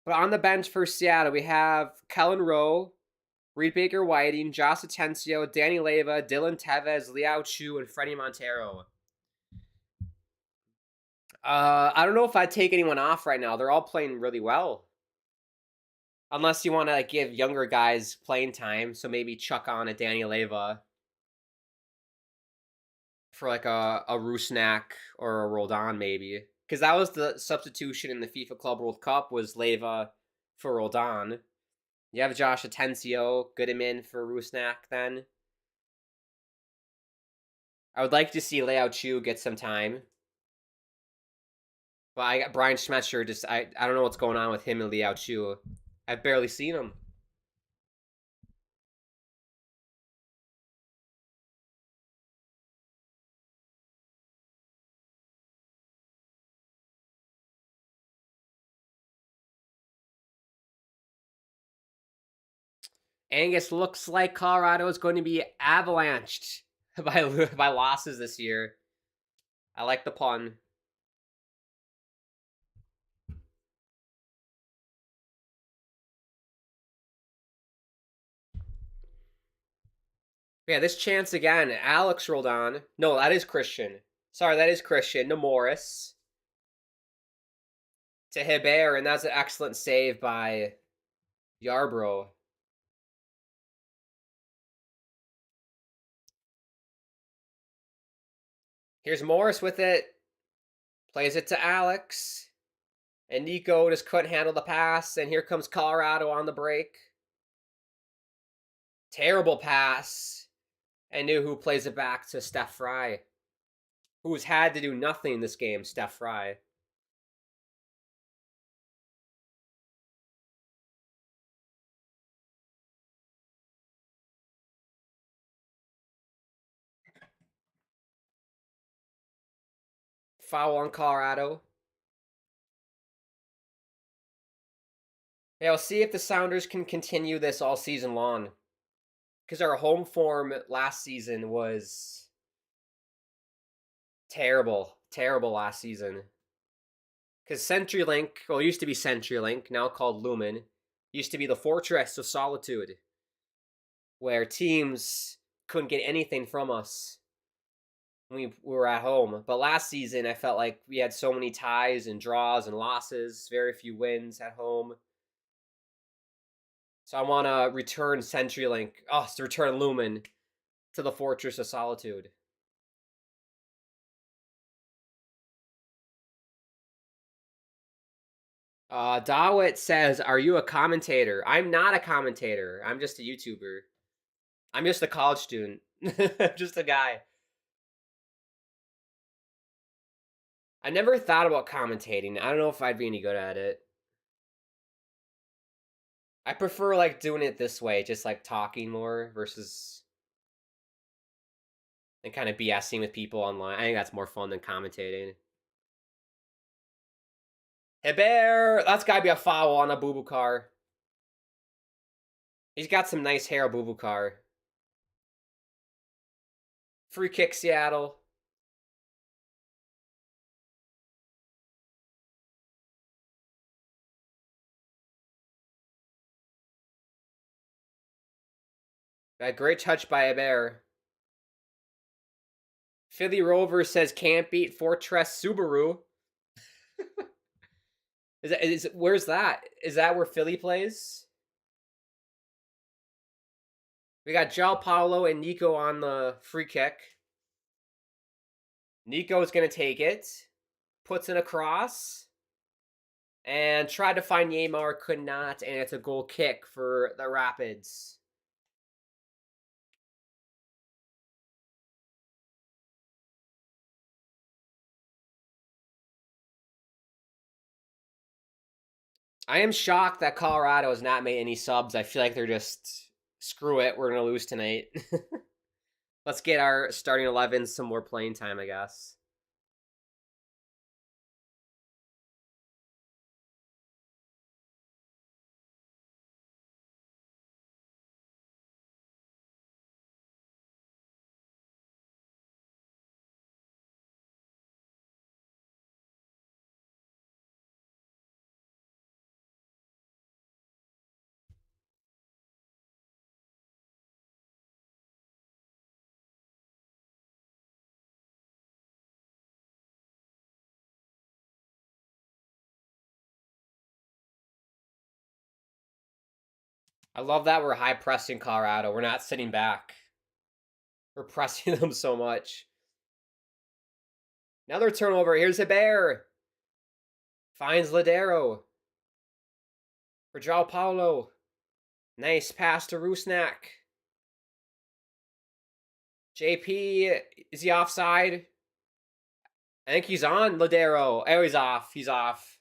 But on the bench for Seattle, we have Kellen Rowe, Reed Baker Whiting, Josh Atencio, Danny Leyva, Dylan Tevez, Liao Chu, and Freddie Montero. I don't know if I'd take anyone off right now. They're all playing really well. Unless you want to give younger guys playing time, so maybe chuck on a Danny Leyva for like a Rusnak or a Roldan maybe. Because that was the substitution in the FIFA Club World Cup, was Leyva for Roldan. You have Josh Atencio, good him in for Rusnak then. I would like to see Liao Chu get some time. But I got Brian Schmetzer, just I don't know what's going on with him and Liao Chu. I've barely seen him. Angus, looks like Colorado is going to be avalanched by losses this year. I like the pun. Yeah, this chance again. Alex rolled on. No, that is Christian. Sorry, that is Christian. To Morris. To Hebert, and that's an excellent save by Yarbrough. Here's Morris with it. Plays it to Alex. And Nico just couldn't handle the pass. And here comes Colorado on the break. Terrible pass. And who plays it back to Steph Fry. Who's had to do nothing in this game, Steph Fry. Foul on Colorado. Yeah, we'll see if the Sounders can continue this all season long. Because our home form last season was terrible. Terrible last season. Because CenturyLink, well, it used to be CenturyLink, now called Lumen, used to be the Fortress of Solitude, where teams couldn't get anything from us when we were at home. But last season, I felt like we had so many ties and draws and losses, very few wins at home. So I want to return CenturyLink, to return Lumen to the Fortress of Solitude. Dawit says, are you a commentator? I'm not a commentator. I'm just a YouTuber. I'm just a college student. Just a guy. I never thought about commentating. I don't know if I'd be any good at it. I prefer like doing it this way, just like talking more versus and kind of BSing with people online. I think that's more fun than commentating. Hebert! That's gotta be a foul on a Bubukar. He's got some nice hair, Bubukar. Free kick, Seattle. That great touch by Hebert. Philly Rover says can't beat Fortress Subaru. Where's that? Is that where Philly plays? We got João Paulo and Nico on the free kick. Nico's going to take it. puts in a cross. And tried to find Neymar, could not, and it's a goal kick for the Rapids. I am shocked that Colorado has not made any subs. I feel like they're just, screw it, we're going to lose tonight. Let's get our starting 11 some more playing time, I guess. I love that we're high pressing Colorado. We're not sitting back. We're pressing them so much. Another turnover. Here's a bear. Finds Ladero. For João Paulo. Nice pass to Rusnak. JP, is he offside? I think he's on Ladero. Oh, he's off. He's off.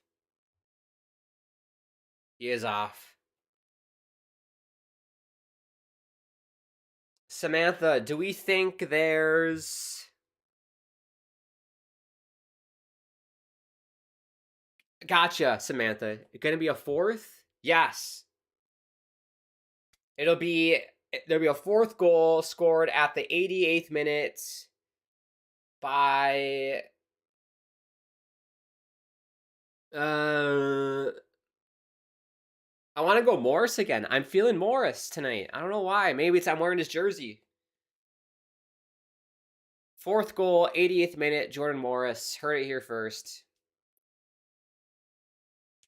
He is off. Samantha, do we think there's... Gotcha, Samantha. Gonna be a fourth? Yes. There'll be a fourth goal scored at the 88th minute by I want to go Morris again. I'm feeling Morris tonight. I don't know why. Maybe it's I'm wearing his jersey. Fourth goal, 88th minute, Jordan Morris. Heard it here first.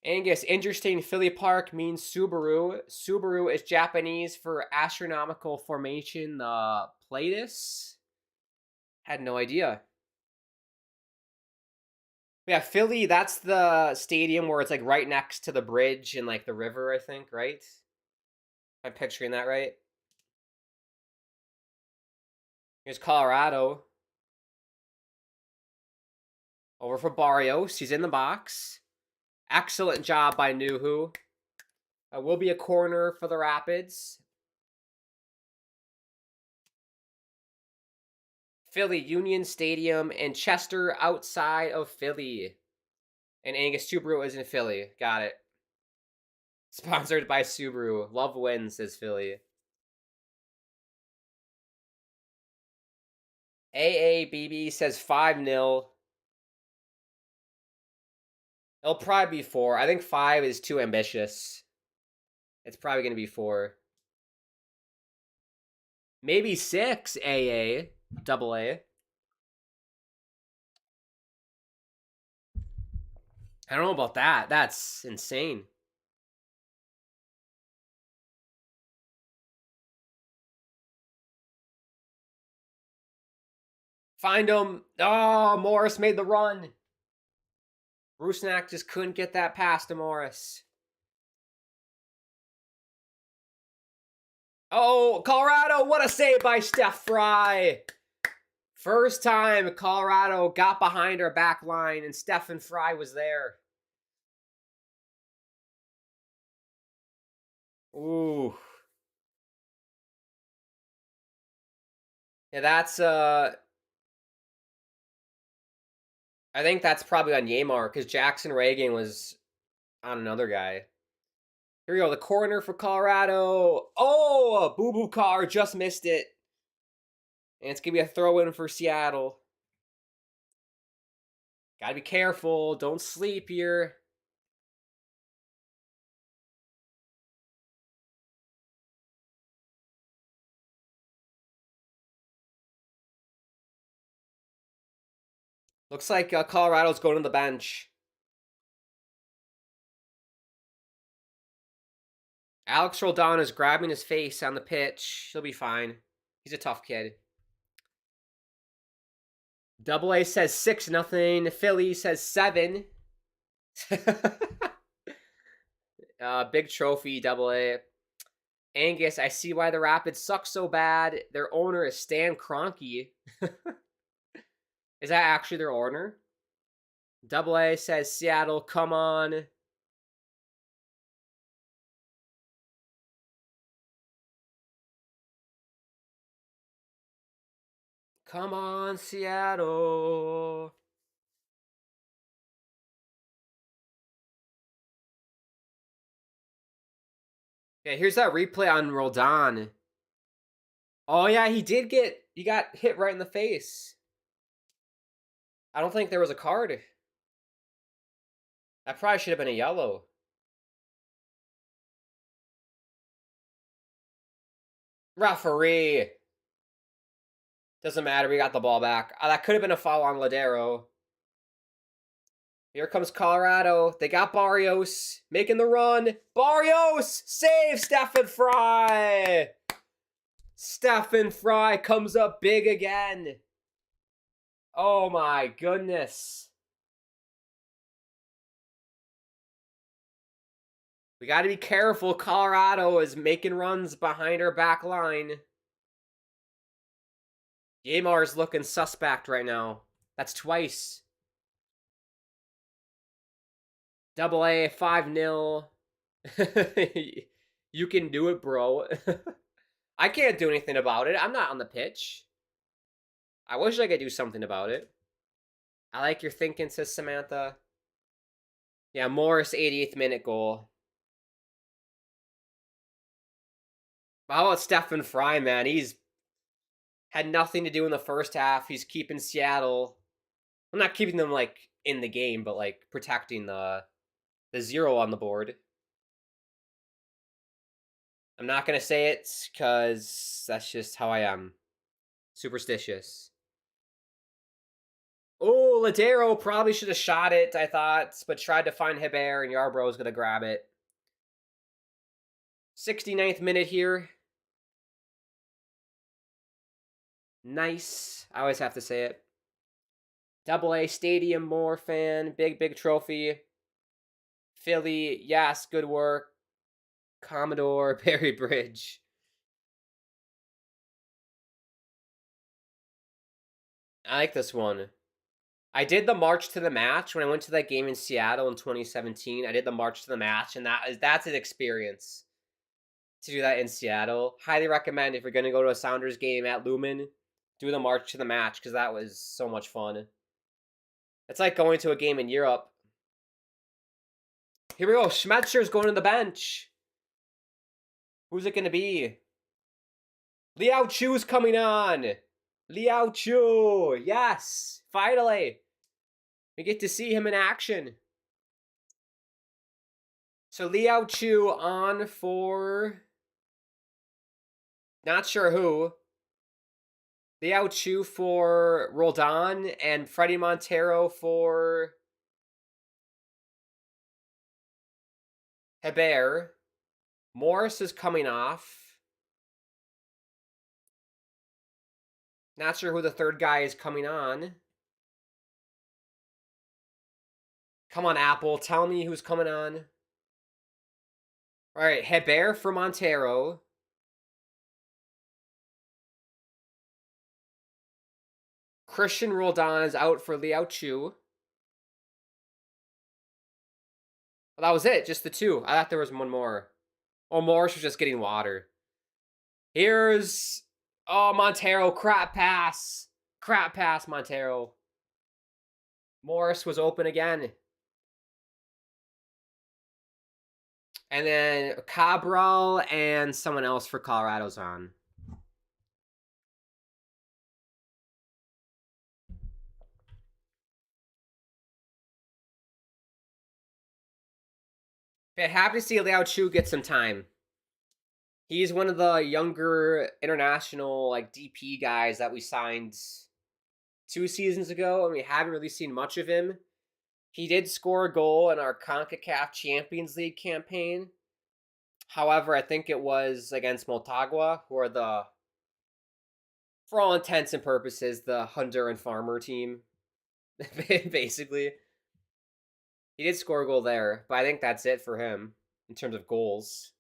Angus, interesting. Philly Park means Subaru. Subaru is Japanese for astronomical formation, the Platus. Had no idea. Yeah, Philly, that's the stadium where it's like right next to the bridge and like the river, I think, right? I'm picturing that right. Here's Colorado. Over for Barrios. He's in the box. Excellent job by Nuhu. Will be a corner for the Rapids. Philly, Union Stadium, and Chester outside of Philly. And Angus Subaru is in Philly. Got it. Sponsored by Subaru. Love wins, says Philly. AABB says 5-0. It'll probably be 4. I think 5 is too ambitious. It's probably going to be 4. Maybe 6, AA. Double A. I don't know about that. That's insane. Find him. Oh, Morris made the run. Rusnak just couldn't get that pass to Morris. Oh, Colorado. What a save by Steph Fry. First time Colorado got behind our back line and Stephen Fry was there. Ooh. Yeah, that's I think that's probably on Yamar because Jackson Reagan was on another guy. Here we go, the corner for Colorado. Oh, a boo-boo car just missed it. And it's going to be a throw-in for Seattle. Gotta be careful. Don't sleep here. Looks like Colorado's going to the bench. Alex Roldan is grabbing his face on the pitch. He'll be fine. He's a tough kid. Double A says 6-0. Philly says 7. Big trophy, Double A. Angus, I see why the Rapids suck so bad. Their owner is Stan Kroenke. Is that actually their owner? Double A says Seattle, come on. Come on, Seattle. Okay, here's that replay on Roldan. Oh yeah, he got hit right in the face. I don't think there was a card. That probably should have been a yellow. Referee. Doesn't matter, we got the ball back. That could have been a foul on Ladero. Here comes Colorado. They got Barrios making the run. Barrios! Save Stephen Fry! Stephen Fry comes up big again. Oh my goodness. We got to be careful. Colorado is making runs behind our back line. Yamar's looking suspect right now. That's twice. Double A, 5-0. You can do it, bro. I can't do anything about it. I'm not on the pitch. I wish I could do something about it. I like your thinking, says Samantha. Yeah, Morris, 88th minute goal. How about Stephen Fry, man? He's had nothing to do in the first half. He's keeping Seattle. I'm not keeping them, like, in the game, but, like, protecting the 0 on the board. I'm not going to say it because that's just how I am. Superstitious. Oh, Ladero probably should have shot it, I thought, but tried to find Hebert, and Yarbrough's going to grab it. 69th minute here. Nice. I always have to say it. Double A Stadium Moore fan. Big trophy. Philly, yes, good work. Commodore, Perry Bridge. I like this one. I did the March to the Match when I went to that game in Seattle in 2017. I did the March to the Match, and that's an experience to do that in Seattle. Highly recommend if you're going to go to a Sounders game at Lumen, do the March to the Match because that was so much fun. It's like going to a game in Europe. Here we go. Schmetzer's going to the bench. Who's it going to be? Liao Chu's coming on. Liao Chu. Yes. Finally. We get to see him in action. So Liao Chu on for... Not sure who. Liao Chu for Roldan and Freddie Montero for Hebert. Morris is coming off. Not sure who the third guy is coming on. Come on, Apple. Tell me who's coming on. All right, Hebert for Montero. Christian Roldan is out for Liao Chu. Well, that was it, just the two. I thought there was one more. Oh, Morris was just getting water. Here's... Oh, Montero, crap pass. Crap pass, Montero. Morris was open again. And then Cabral and someone else for Colorado's on. But happy to see Liao Chu get some time. He's one of the younger international like DP guys that we signed 2 seasons ago, and we haven't really seen much of him. He did score a goal in our CONCACAF Champions League campaign. However, I think it was against Motagua, who are the For all intents and purposes, the hunter and farmer team, basically. He did score a goal there, but I think that's it for him in terms of goals.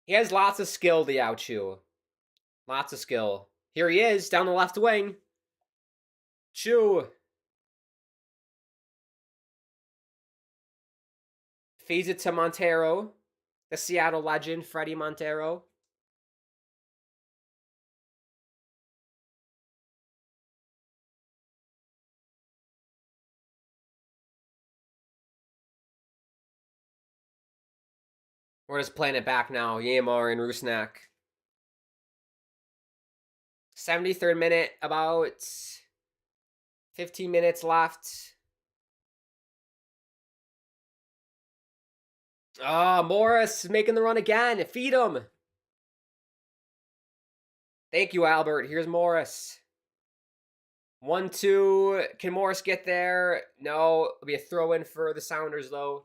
He has lots of skill, the Yao Chu. Lots of skill. Here he is, down the left wing. Chu. Feeds it to Montero, the Seattle legend, Freddie Montero. We're just playing it back now. Yamar and Rusnak. 73rd minute, about 15 minutes left. Morris making the run again. Feed him. Thank you, Albert. Here's Morris. 1-2. Can Morris get there? No. It'll be a throw in for the Sounders, though.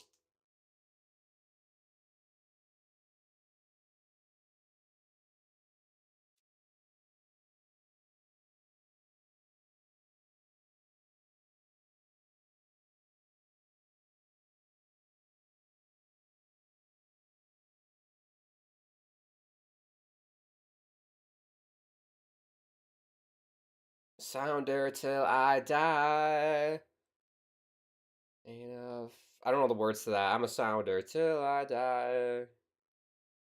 Sounder till I die. I don't know the words to that. I'm a sounder till I die.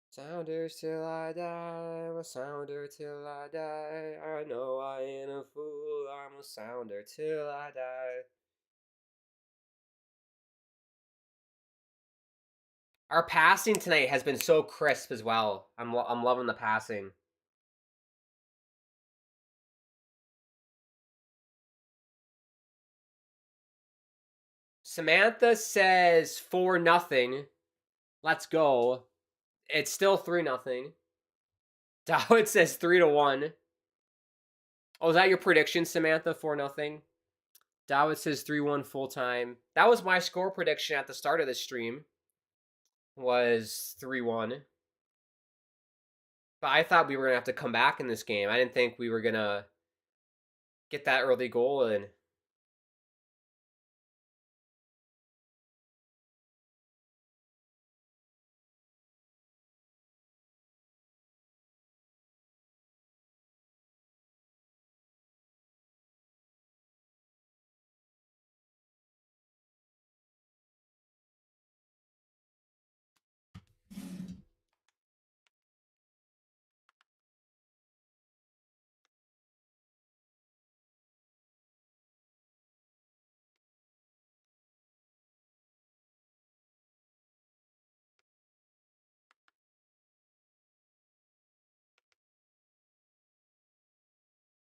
Sounders till I die. I'm a sounder till I die. I know I ain't a fool. I'm a sounder till I die. Our passing tonight has been so crisp as well. I'm loving the passing. Samantha says 4-0. Let's go. It's still 3-0. Dawid says 3-1. Oh, is that your prediction, Samantha? 4-0. Dawid says 3-1 full time. That was my score prediction at the start of the stream. Was 3-1. But I thought we were gonna have to come back in this game. I didn't think we were gonna get that early goal in.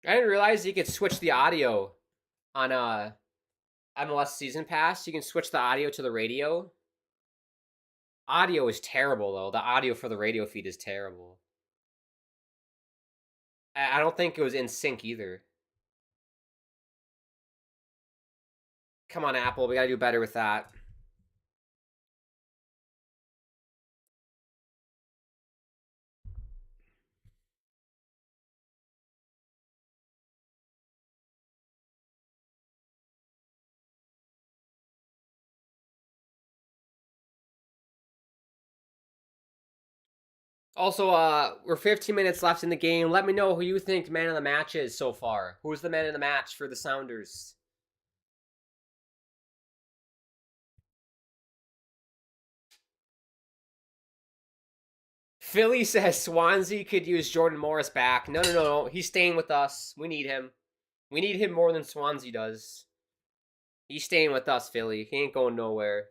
I didn't realize you could switch the audio on MLS Season Pass. You can switch the audio to the radio. Audio is terrible, though. The audio for the radio feed is terrible. I don't think it was in sync either. Come on, Apple. We gotta do better with that. Also, we're 15 minutes left in the game. Let me know who you think man of the match is so far. Who's the man of the match for the Sounders? Philly says Swansea could use Jordan Morris back. No. He's staying with us. We need him. We need him more than Swansea does. He's staying with us, Philly. He ain't going nowhere.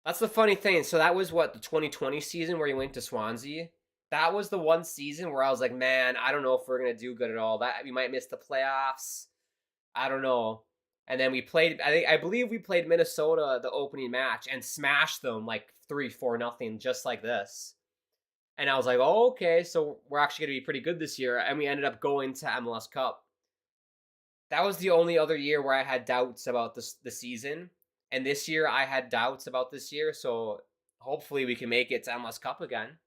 That's the funny thing. So that was what, the 2020 season where he went to Swansea? That was the one season where I was like, man, I don't know if we're going to do good at all. That we might miss the playoffs. I don't know. And then we played, I believe we played Minnesota the opening match and smashed them like 3-4-0, just like this. And I was like, oh, okay, so we're actually going to be pretty good this year. And we ended up going to MLS Cup. That was the only other year where I had doubts about the season. And this year I had doubts about this year, so hopefully we can make it to MLS Cup again.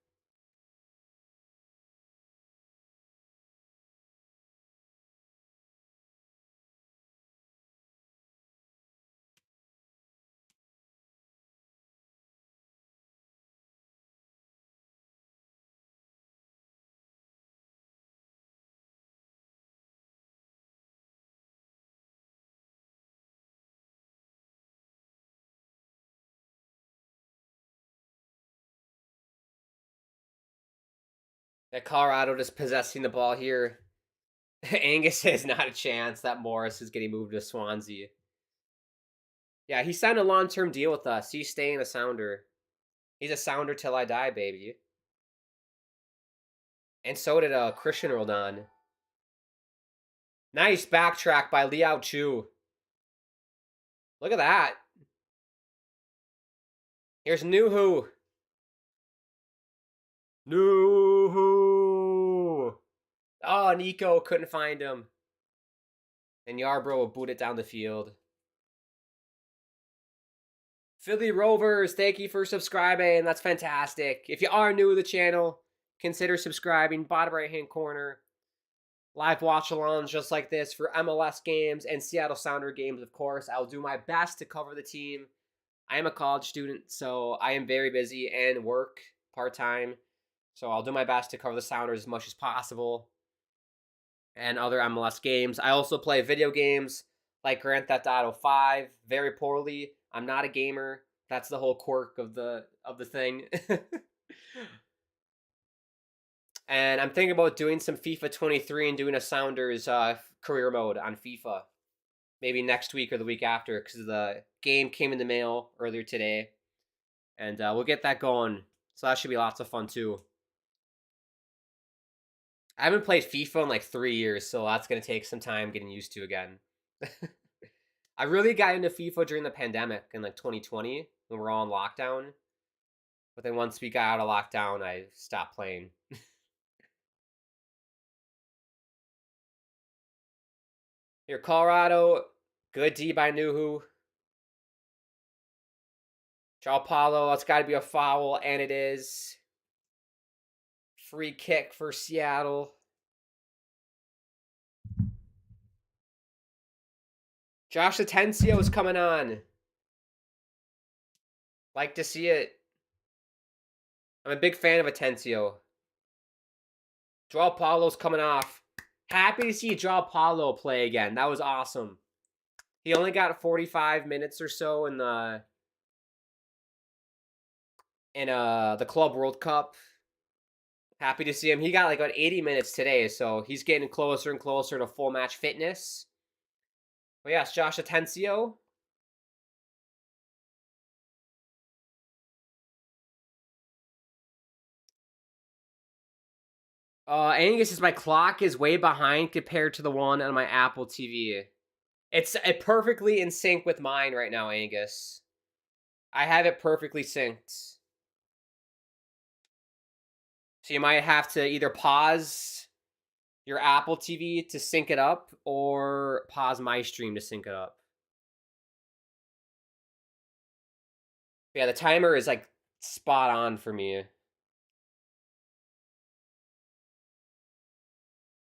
That Colorado just possessing the ball here. Angus has not a chance. That Morris is getting moved to Swansea. Yeah, he signed a long-term deal with us. He's staying a Sounder. He's a Sounder till I die, baby. And so did Christian Roldan. Nice backtrack by Liao Chu. Look at that. Here's Nuhu. Nuhu. Oh, Nico couldn't find him. And Yarbrough will boot it down the field. Philly Rovers, thank you for subscribing. That's fantastic. If you are new to the channel, consider subscribing. Bottom right-hand corner. Live watch-alongs just like this for MLS games and Seattle Sounder games, of course. I'll do my best to cover the team. I am a college student, so I am very busy and work part-time. So I'll do my best to cover the Sounders as much as possible and other MLS games. I also play video games like Grand Theft Auto 5 very poorly. I'm not a gamer. That's the whole quirk of the thing. And I'm thinking about doing some FIFA 23 and doing a Sounders career mode on FIFA. Maybe next week or the week after, because the game came in the mail earlier today. And we'll get that going. So that should be lots of fun too. I haven't played FIFA in like 3 years, so that's going to take some time getting used to again. I really got into FIFA during the pandemic in like 2020 when we were all in lockdown. But then once we got out of lockdown, I stopped playing. Here, Colorado. Good D by Nuhu. João Paulo, that's got to be a foul, and it is. Free kick for Seattle. Josh Atencio is coming on. Like to see it. I'm a big fan of Atencio. João Paulo's coming off. Happy to see João Paulo play again. That was awesome. He only got 45 minutes or so in the Club World Cup. Happy to see him. He got like about 80 minutes today, so he's getting closer and closer to full match fitness. But yes, Josh Atencio. Angus, my clock is way behind compared to the one on my Apple TV. It's perfectly in sync with mine right now, Angus. I have it perfectly synced. So you might have to either pause your Apple TV to sync it up or pause my stream to sync it up. Yeah, the timer is like spot on for me.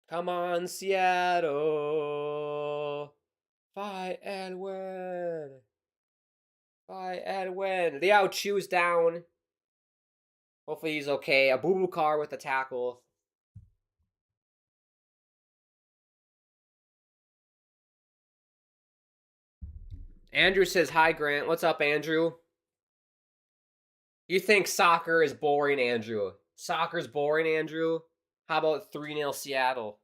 Come on, Seattle. Fight and win. Fight and win. Liao Chu's down. Hopefully he's okay. Abubakar with the tackle. Andrew says, hi, Grant. What's up, Andrew? You think soccer is boring, Andrew? Soccer's boring, Andrew? How about 3-0 Seattle?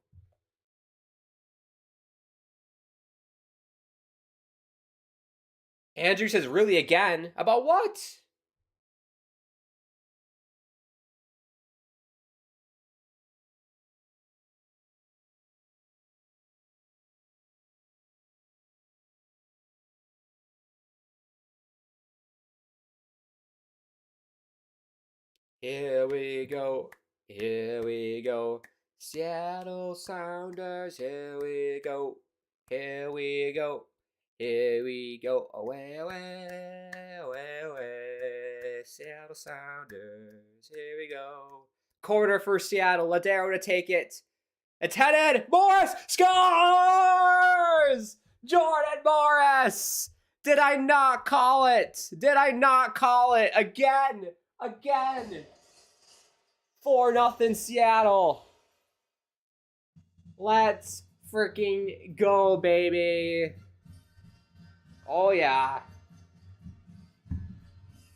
Andrew says, really again? About what? Here we go. Here we go. Seattle Sounders, here we go. Here we go. Here we go. Away, away, away, away. Seattle Sounders. Here we go. Corner for Seattle. Ladero to take it. It's headed. Morris scores! Jordan Morris! Did I not call it? Did I not call it? Again. 4-0 Seattle. Let's freaking go, baby. Oh, yeah.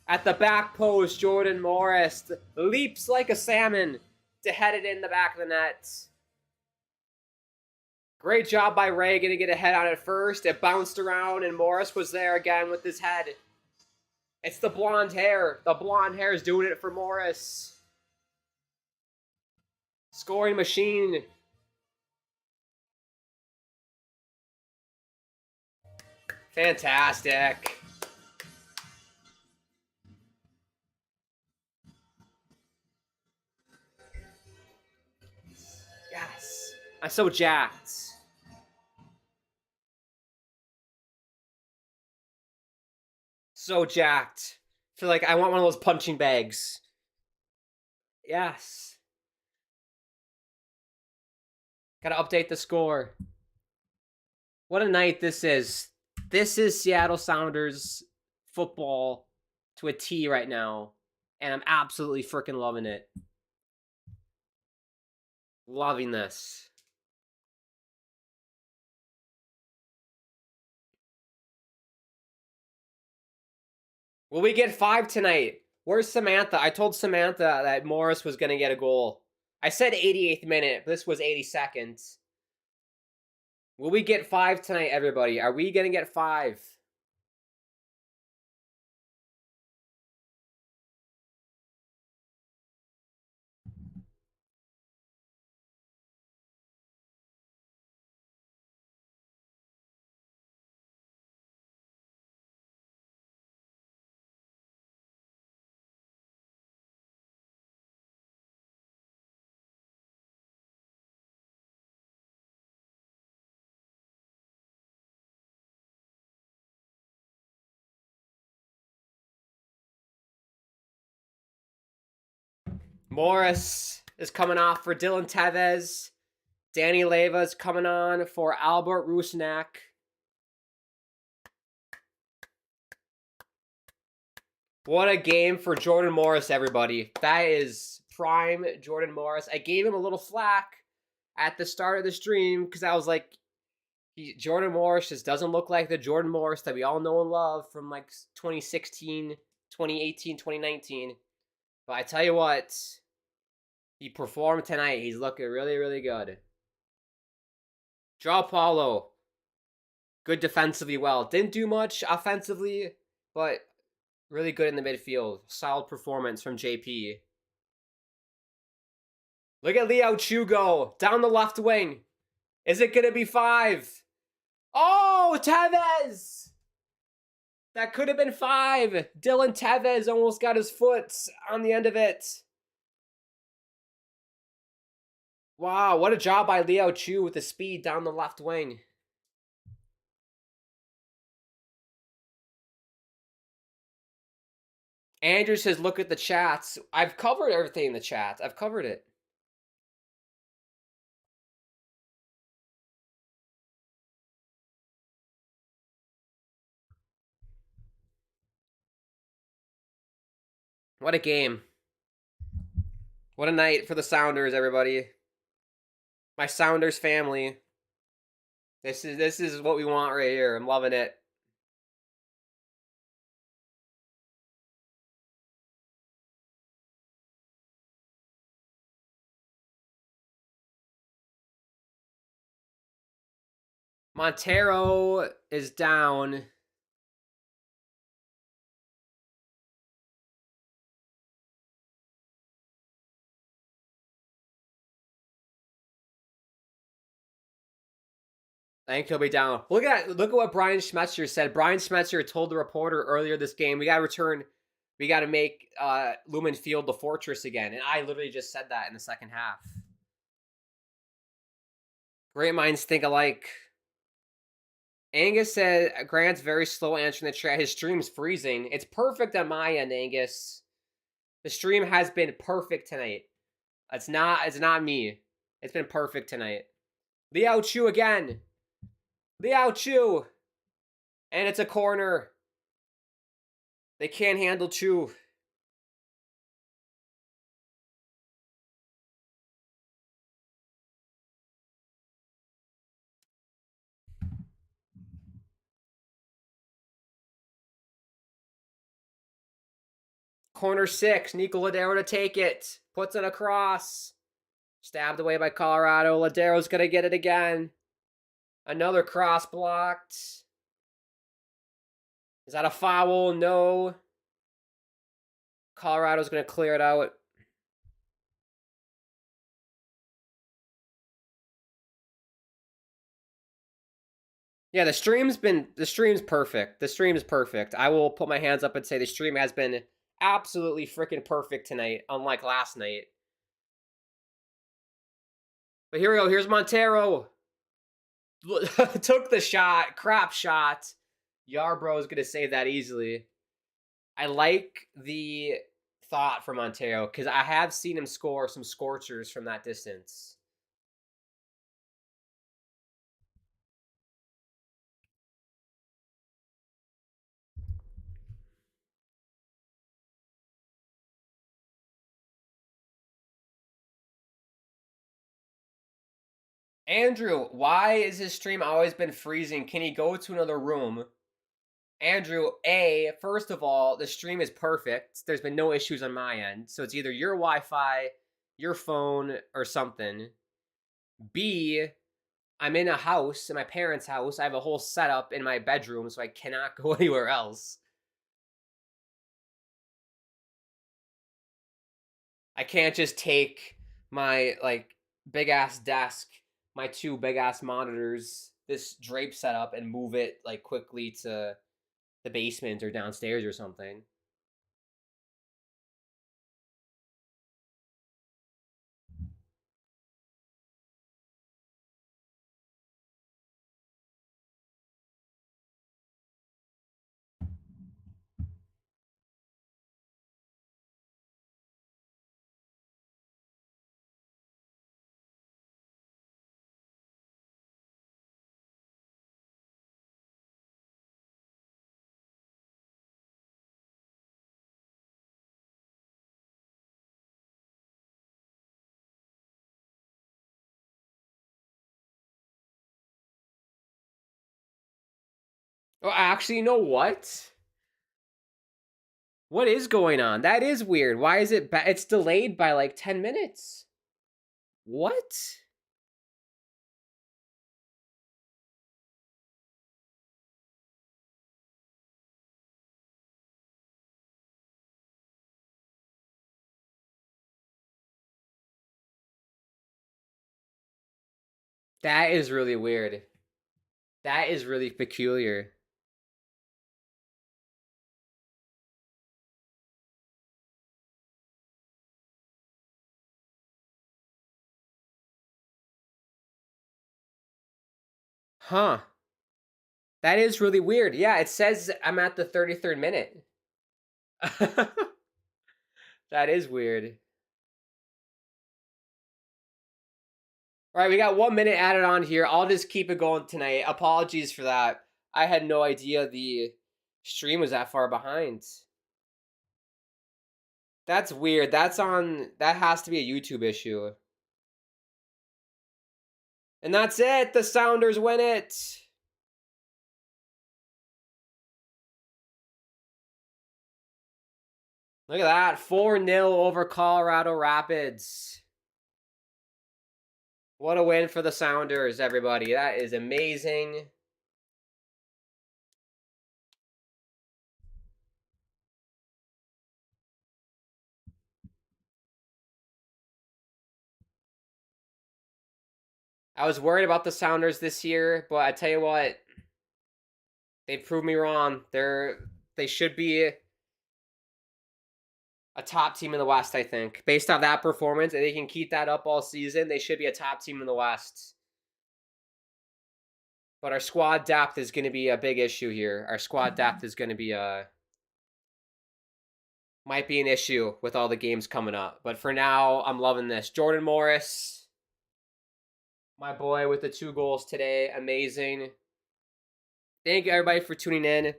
At the back post, Jordan Morris leaps like a salmon to head it in the back of the net. Great job by Reagan to get a head on it first. It bounced around, and Morris was there again with his head. It's the blonde hair. The blonde hair is doing it for Morris. Scoring machine. Fantastic. Yes. I'm so jacked. So jacked. Feel like I want one of those punching bags. Yes. Gotta update the score. What a night this is. This is Seattle Sounders football to a T right now. And I'm absolutely freaking loving it. Loving this. Will we get 5 tonight? Where's Samantha? I told Samantha that Morris was going to get a goal. I said 88th minute, but this was 82nd. Will we get 5 tonight, everybody? Are we going to get 5? Morris is coming off for Dylan Tevez. Danny Leva is coming on for Albert Rusnak. What a game for Jordan Morris, everybody. That is prime Jordan Morris. I gave him a little flack at the start of the stream because I was like, Jordan Morris just doesn't look like the Jordan Morris that we all know and love from like 2016, 2018, 2019. But I tell you what, he performed tonight. He's looking really, really good. João Paulo, good defensively well. Didn't do much offensively, but really good in the midfield. Solid performance from JP. Look at Leo Chu go down the left wing. Is it going to be 5? Oh, Tevez! That could have been 5. Dylan Tevez almost got his foot on the end of it. Wow, what a job by Leo Chu with the speed down the left wing. Andrew says, look at the chats. I've covered everything in the chat. I've covered it. What a game. What a night for the Sounders, everybody. My Sounders family. This is what we want right here. I'm loving it. Montero is down. I think he'll be down. Look at what Brian Schmetzer said. Brian Schmetzer told the reporter earlier this game, we got to return. We got to make Lumen Field the fortress again. And I literally just said that in the second half. Great minds think alike. Angus said Grant's very slow answering the chat. His stream's freezing. It's perfect on my end, Angus. The stream has been perfect tonight. It's not me. It's been perfect tonight. Liao Chu again. Liao Chu. And it's a corner. They can't handle Chu. Corner 6. Nico Ladero to take it. Puts it across. Stabbed away by Colorado. Ladero's going to get it again. Another cross blocked. Is that a foul? No. Colorado's going to clear it out. Yeah, the stream's perfect. The stream is perfect. I will put my hands up and say the stream has been absolutely freaking perfect tonight, unlike last night. But here we go. Here's Montero. Took the shot. Crap shot. Yarbrough's going to save that easily. I like the thought for Montero because I have seen him score some scorchers from that distance. Andrew, why is his stream always been freezing? Can he go to another room? Andrew, first of all, the stream is perfect. There's been no issues on my end. So it's either your Wi-Fi, your phone, or something. B, I'm in a house, in my parents' house. I have a whole setup in my bedroom, so I cannot go anywhere else. I can't just take my, big-ass desk, my 2 big-ass monitors, this drape setup, and move it, quickly to the basement or downstairs or something. Oh, actually, you know what? What is going on? That is weird. Why is it it's delayed by 10 minutes? What? That is really weird. That is really peculiar. Huh. That is really weird. Yeah, it says I'm at the 33rd minute. That is weird. All right, we got 1 minute added on here. I'll just keep it going tonight. Apologies for that. I had no idea the stream was that far behind. That's weird. That has to be a YouTube issue. And that's it. The Sounders win it. Look at that. 4-0 over Colorado Rapids. What a win for the Sounders, everybody. That is amazing. I was worried about the Sounders this year, but I tell you what, they proved me wrong. They should be a top team in the West, I think. Based on that performance, and they can keep that up all season, they should be a top team in the West. But our squad depth is going to be a big issue here. Our squad depth is going to be might be an issue with all the games coming up. But for now, I'm loving this. Jordan Morris, my boy, with the 2 goals today. Amazing. Thank you, everybody, for tuning in.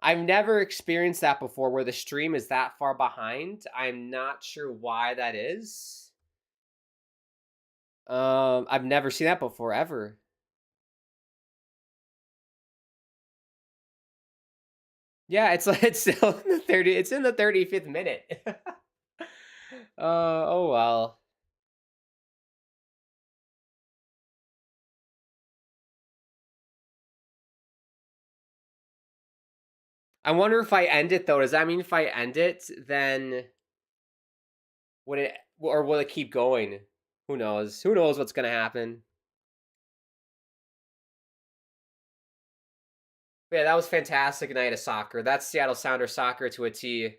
I've never experienced that before where the stream is that far behind. I'm not sure why that is. I've never seen that before, ever. Yeah, it's still in the 30. It's in the 35th minute. Oh well. I wonder if I end it though. Does that mean if I end it, then would it, or will it keep going? Who knows? Who knows what's gonna happen? But yeah, that was fantastic night of soccer. That's Seattle Sounders soccer to a T.